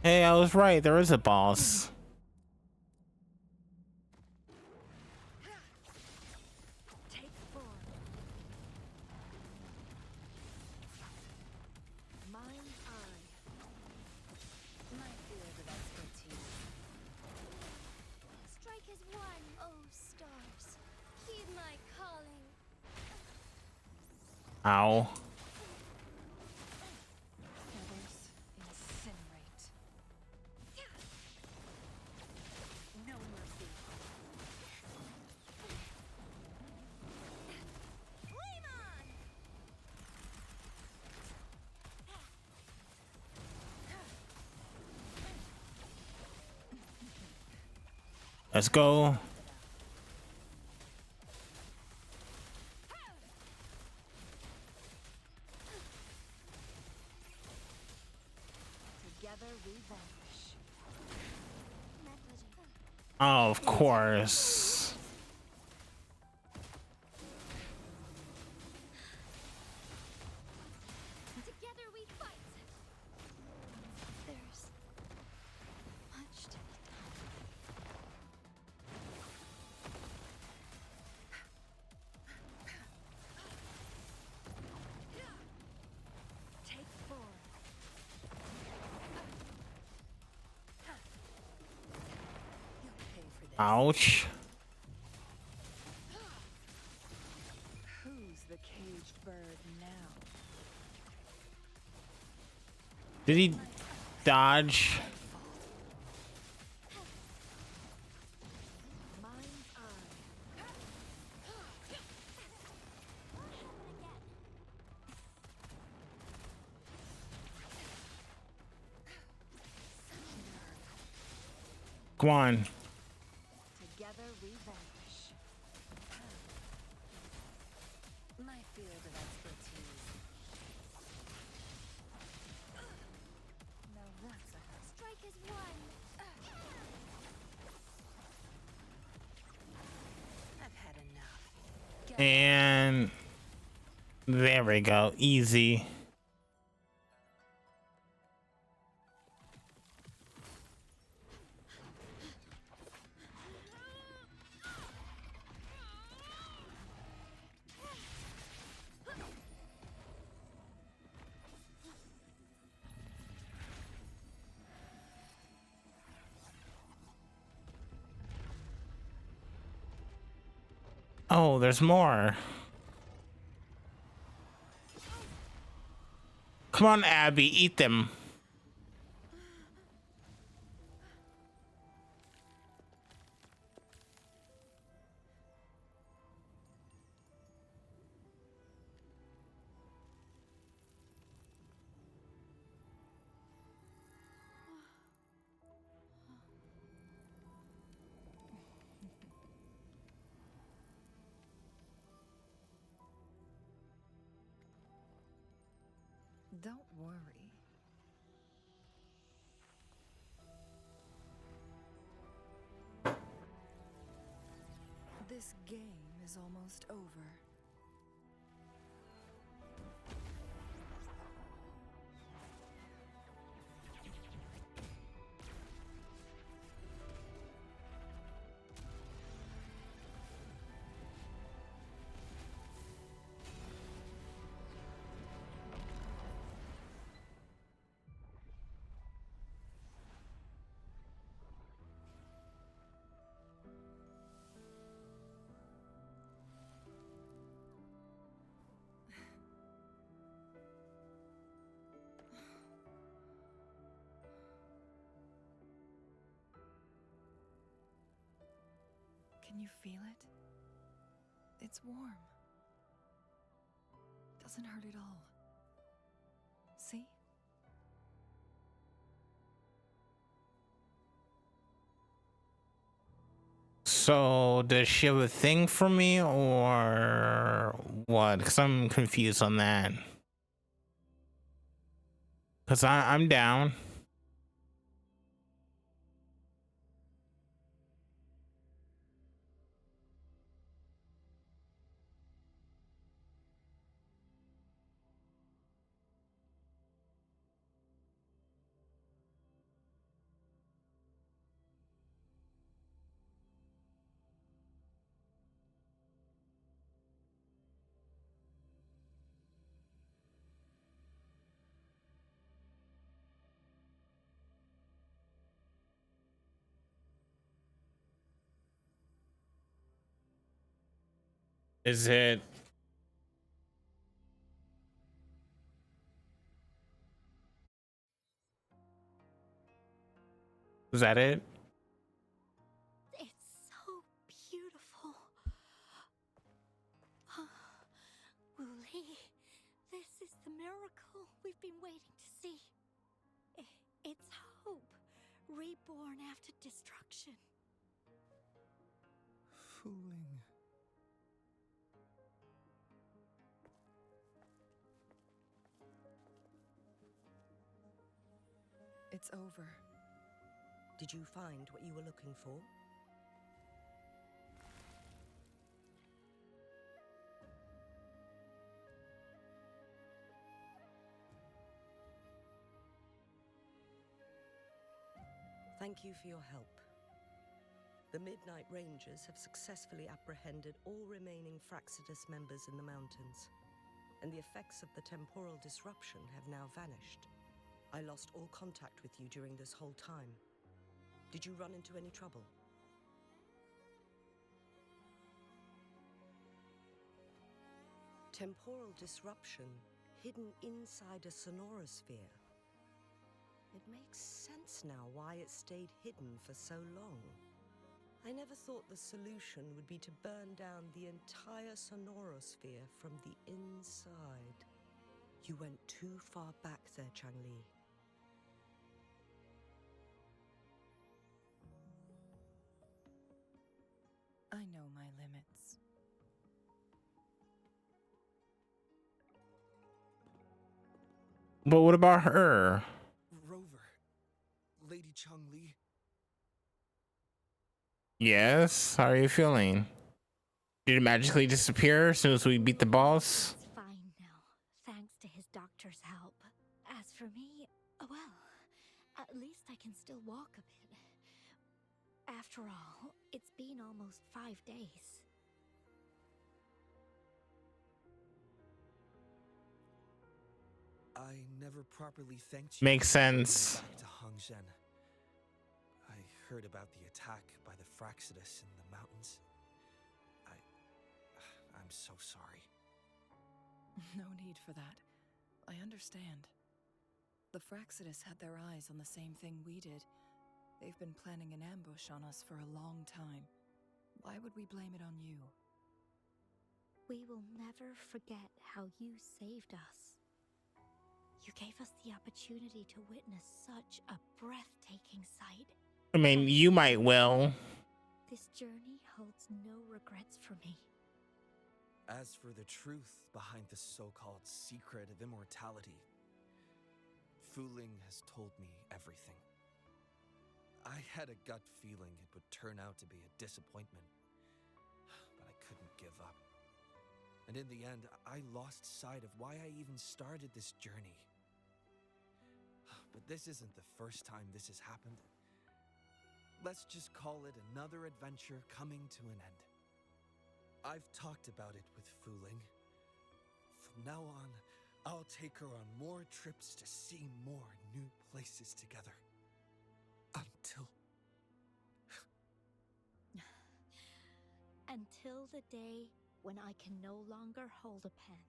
Hey, I was right. There is a boss. Take form. Mind's eye. My field of expertise. Strike as one, oh stars. Heed my calling. Ow. Feathers incinerate. No mercy. Flame on! Let's go. Together we vanish. My pleasure. Oh, of course. Together we fight. There's much to be done. Ouch. Who's the caged bird now? Did he dodge? Mind's eye. Come on. Together we vanish. My field of expertise. Now that's a house. Strike as one. I've had enough. And there we go. Easy. Oh, there's more. Come on, Abby, eat them. Don't worry. This game is almost over. Can you feel it? It's warm. Doesn't hurt at all. See? So does she have a thing for me or what? Because I'm confused on that. Because I'm down. Is it? Is that it? It's so beautiful. Wuli, this is the miracle we've been waiting to see. It's hope, reborn after destruction. Fooling. It's over. Did you find what you were looking for? Thank you for your help. The Midnight Rangers have successfully apprehended all remaining Fraxidus members in the mountains, and the effects of the temporal disruption have now vanished. I lost all contact with you during this whole time. Did you run into any trouble? Temporal disruption hidden inside a sonorosphere. It makes sense now why it stayed hidden for so long. I never thought the solution would be to burn down the entire sonorosphere from the inside. You went too far back there, Changli. I know my limits. But what about her? Rover, Lady Changli. Yes? How are you feeling? Did it magically disappear as soon as we beat the boss? It's fine now, thanks to his doctor's help. As for me, well, at least I can still walk a bit. After all, it's been almost 5 days. I never properly thanked you. Makes sense. Back to Hongzhen. I heard about the attack by the Fraxidus in the mountains. I'm so sorry. No need for that. I understand. The Fraxidus had their eyes on the same thing we did. They've been planning an ambush on us for a long time. Why would we blame it on you? We will never forget how you saved us. You gave us the opportunity to witness such a breathtaking sight. I mean, you might well. This journey holds no regrets for me. As for the truth behind the so-called secret of immortality, Wuthering has told me everything. I had a gut feeling it would turn out to be a disappointment, but I couldn't give up. And in the end, I lost sight of why I even started this journey. But this isn't the first time this has happened. Let's just call it another adventure coming to an end. I've talked about it with Wuthering. From now on, I'll take her on more trips to see more new places together. Until the day when I can no longer hold a pen.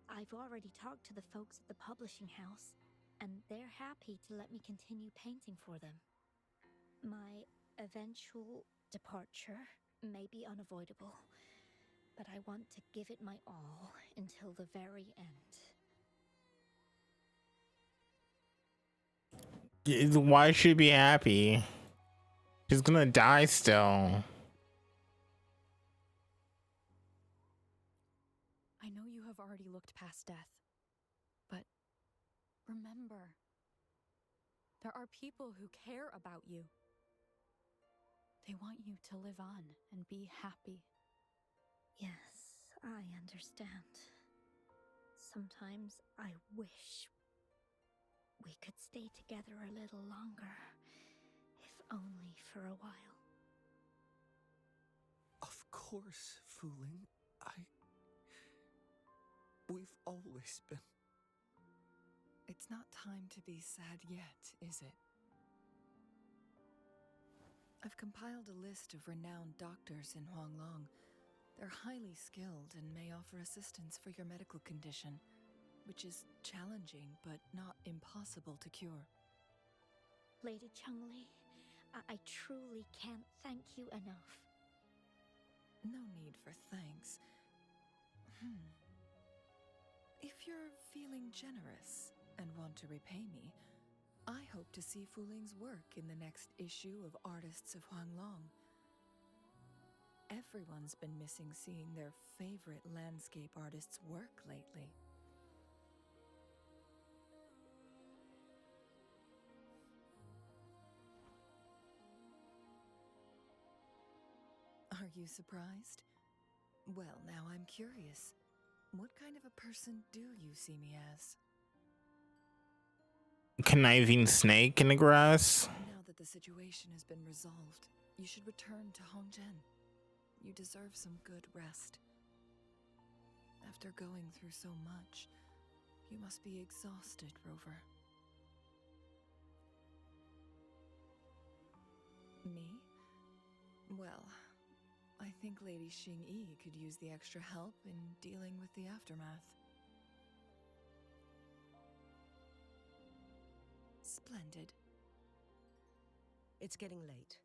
I've already talked to the folks at the publishing house, and they're happy to let me continue painting for them. My eventual departure may be unavoidable, but I want to give it my all until the very end. Why should she be happy? She's gonna die still. I know you have already looked past death, but remember, there are people who care about you. They want you to live on and be happy. Yes, I understand. Sometimes I wish we could stay together a little longer, if only for a while. Of course, Wuthering. We've always been. It's not time to be sad yet, is it? I've compiled a list of renowned doctors in Huanglong. They're highly skilled and may offer assistance for your medical condition, which is challenging but not impossible to cure. Lady Changli, I truly can't thank you enough. No need for thanks. If you're feeling generous and want to repay me, I hope to see Wuthering's work in the next issue of Artists of Huanglong. Everyone's been missing seeing their favorite landscape artists work lately. Are you surprised? Well, now I'm curious. What kind of a person do you see me as? Conniving snake in the grass. Now that the situation has been resolved, you should return to Hongzhen. You deserve some good rest. After going through so much, you must be exhausted, Rover. Me? Well, I think Lady Xing-Yi could use the extra help in dealing with the aftermath. Splendid. It's getting late.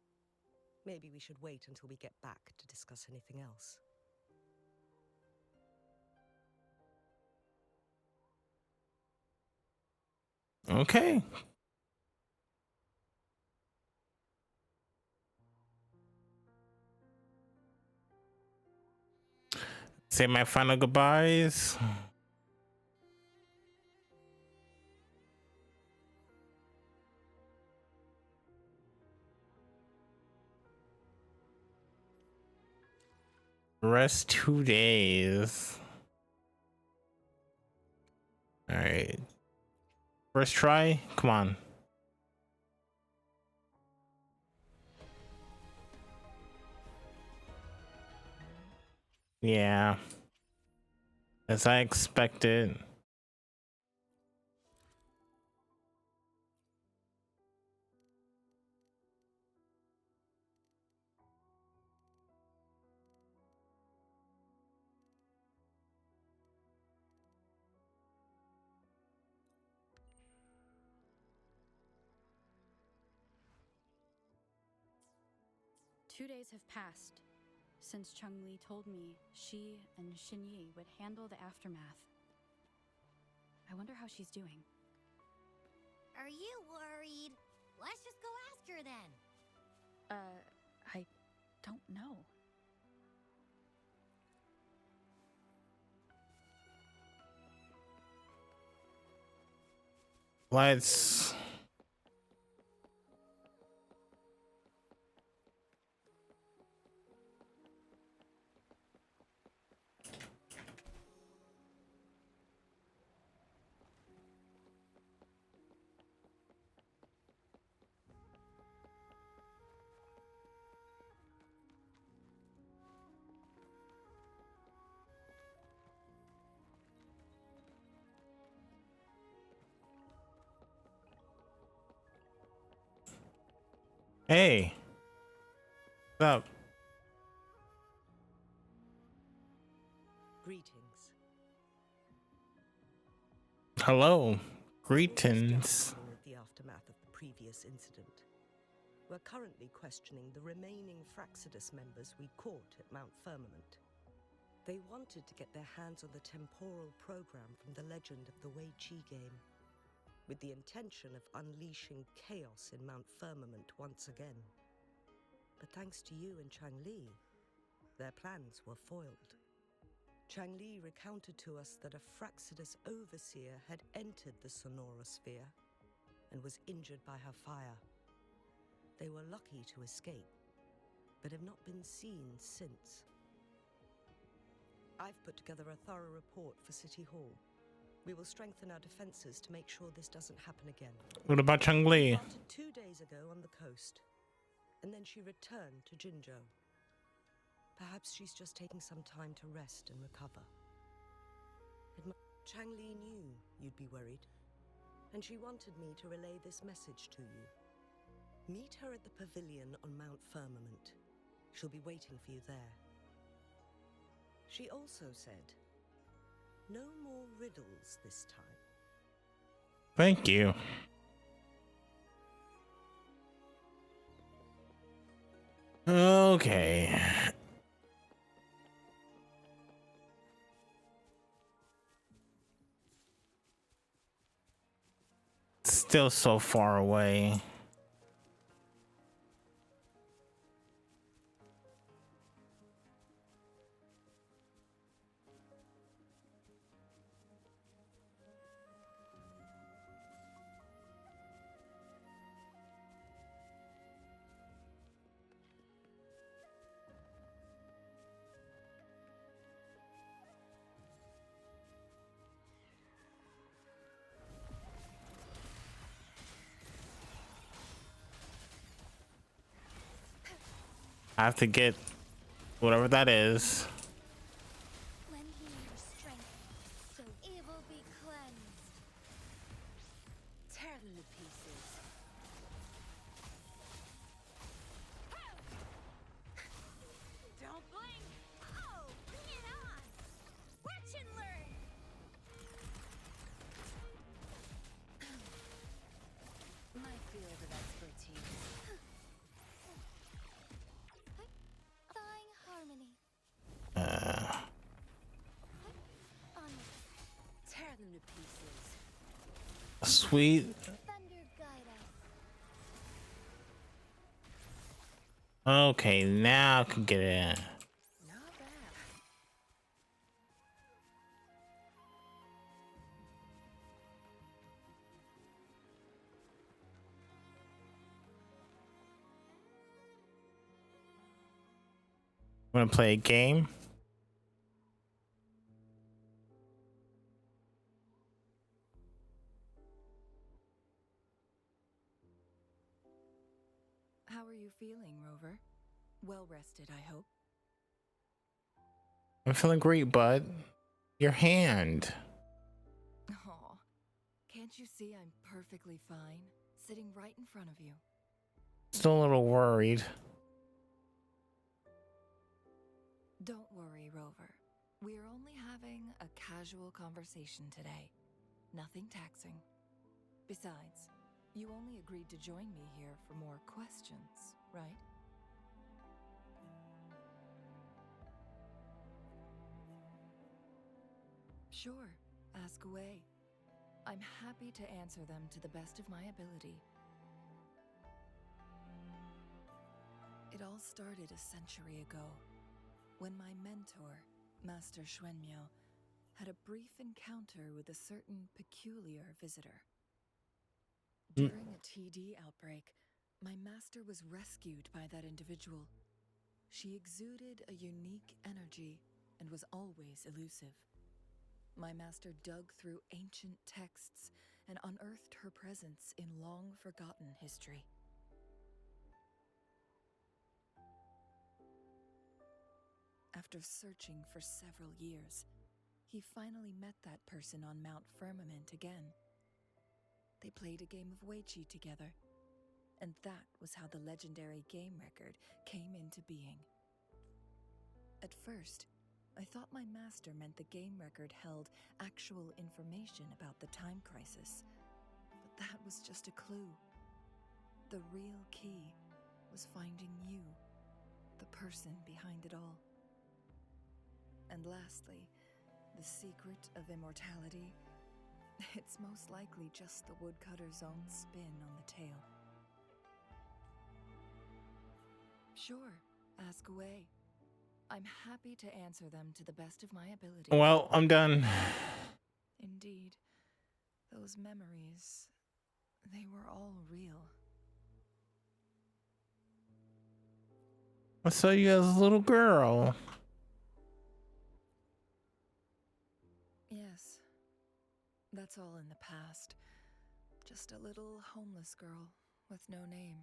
Maybe we should wait until we get back to discuss anything else. Okay. Say my final goodbyes. Rest 2 days. All right. First try. Come on. Yeah. As I expected. Two days have passed since Chun-Li told me she and Xinyi would handle the aftermath. I wonder how she's doing. Are you worried? Let's just go ask her then. I don't know. Let's. Hey. What's up? Greetings. Hello. Greetings. With the aftermath of the previous incident. We're currently questioning the remaining Fraxidus members we caught at Mount Firmament. They wanted to get their hands on the temporal program from the legend of the Wei Qi game, with the intention of unleashing chaos in Mount Firmament once again. But thanks to you and Chang-Li, their plans were foiled. Chang-Li recounted to us that a Fraxidus overseer had entered the Sonora sphere and was injured by her fire. They were lucky to escape, but have not been seen since. I've put together a thorough report for City Hall. We will strengthen our defenses to make sure this doesn't happen again. What about Chun-Li? She started 2 days ago on the coast, and then she returned to Jinzhou. Perhaps she's just taking some time to rest and recover. Chang-Li knew you'd be worried, and she wanted me to relay this message to you. Meet her at the pavilion on Mount Firmament. She'll be waiting for you there. She also said, no more riddles this time. Thank you. Okay. Still so far away. I have to get whatever that is. Lend me your strength, so evil be cleansed. Tear them to pieces. Don't Sweet. Thunder guide us. Okay, now I can get in. Not bad. Wanna play a game? How are you feeling, Rover? Well rested, I hope. I'm feeling great, bud. Your hand. Aw, can't you see I'm perfectly fine, sitting right in front of you? Still a little worried. Don't worry, Rover. We're only having a casual conversation today. Nothing taxing. Besides, you only agreed to join me here for more questions, right? Sure, ask away. I'm happy to answer them to the best of my ability. It all started a century ago, when my mentor, Master Xuanmiao, had a brief encounter with a certain peculiar visitor. During a TD outbreak, my master was rescued by that individual. She exuded a unique energy and was always elusive. My master dug through ancient texts and unearthed her presence in long-forgotten history. After searching for several years, he finally met that person on Mount Firmament again. They played a game of Weiqi together, and that was how the legendary game record came into being. At first, I thought my master meant the game record held actual information about the time crisis, but that was just a clue. The real key was finding you, the person behind it all. And lastly, the secret of immortality. It's most likely just the woodcutter's own spin on the tale. Sure, ask away. I'm happy to answer them to the best of my ability. Well, I'm done. Indeed, those memories, they were all real. I saw you as a little girl. Yes, that's all in the past. Just a little homeless girl with no name.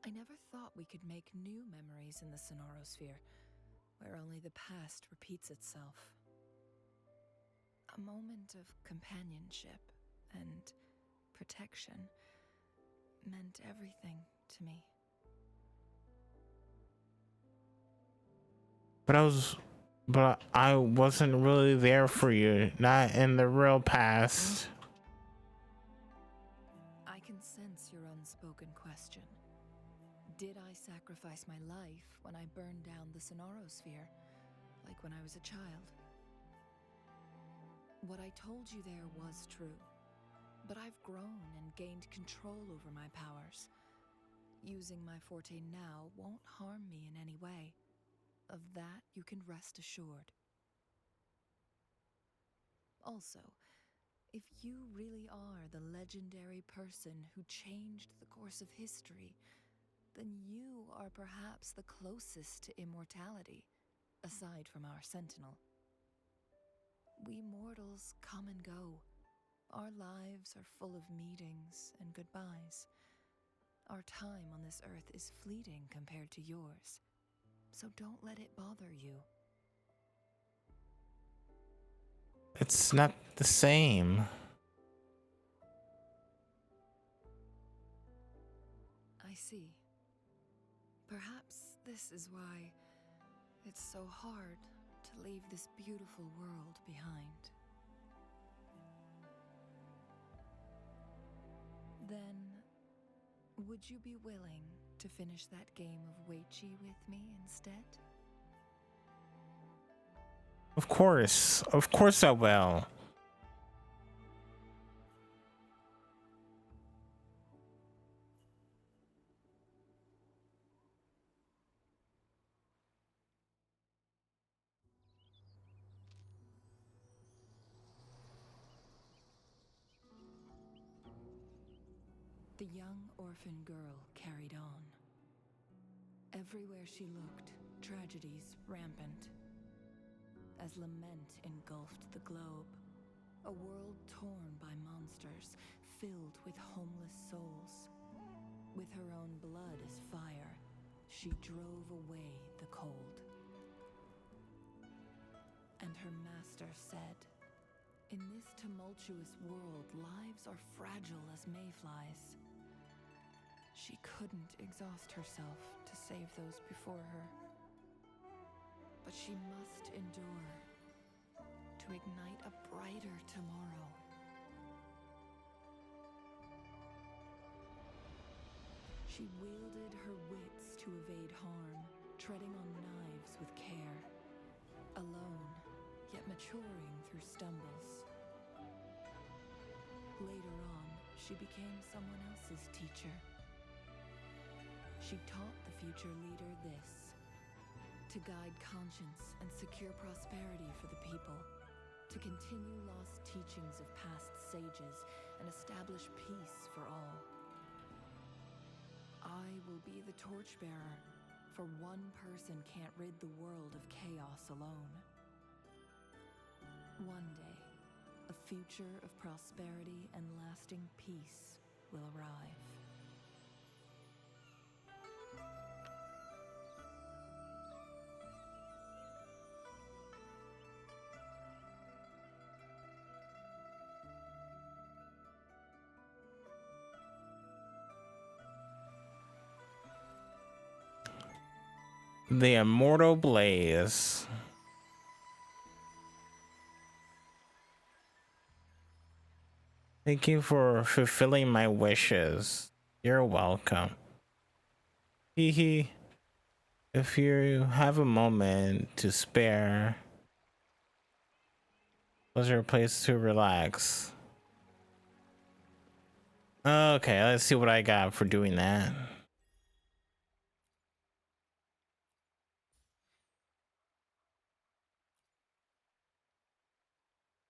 I never thought we could make new memories in the Sonorosphere, where only the past repeats itself. A moment of companionship and protection meant everything to me. But I wasn't really there for you, not in the real past. I can sense your unspoken question. Did I sacrifice my life when I burned down the Sonorosphere, like when I was a child? What I told you there was true, but I've grown and gained control over my powers. Using my forte now won't harm me in any way. Of that you can rest assured. Also, if you really are the legendary person who changed the course of history, then you are perhaps the closest to immortality, aside from our sentinel. We mortals come and go. Our lives are full of meetings and goodbyes. Our time on this earth is fleeting compared to yours, so don't let it bother you. It's not the same. I see. Perhaps this is why it's so hard to leave this beautiful world behind. Then, would you be willing to finish that game of Weiqi with me instead? Of course I will. the young orphan girl carried on. Everywhere she looked, tragedies rampant. As lament engulfed the globe, a world torn by monsters, filled with homeless souls. With her own blood as fire, she drove away the cold. And her master said, "In this tumultuous world, lives are fragile as mayflies." She couldn't exhaust herself to save those before her. But she must endure to ignite a brighter tomorrow. She wielded her wits to evade harm, treading on knives with care. Alone, yet maturing through stumbles. Later on, she became someone else's teacher. She taught the future leader this: to guide conscience and secure prosperity for the people, to continue lost teachings of past sages and establish peace for all. I will be the torchbearer, for one person can't rid the world of chaos alone. One day, a future of prosperity and lasting peace will arrive. The Immortal Blaze. Thank you for fulfilling my wishes. You're welcome. Hehe. If you have a moment to spare, was there a place to relax? Okay, let's see what I got for doing that.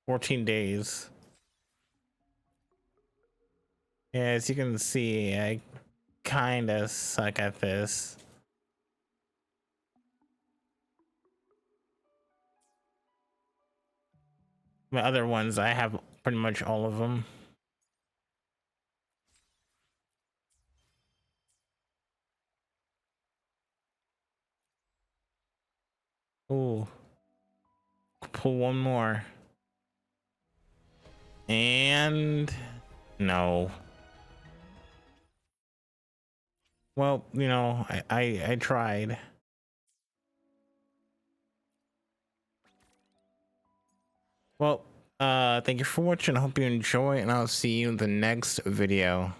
"14 days. Yeah, as you can see, I kinda suck at this. My other ones, I have pretty much all of them. Ooh. Pull one more. And no. Well, you know, I tried. Well, thank you for watching. I hope you enjoy, and I'll see you in the next video.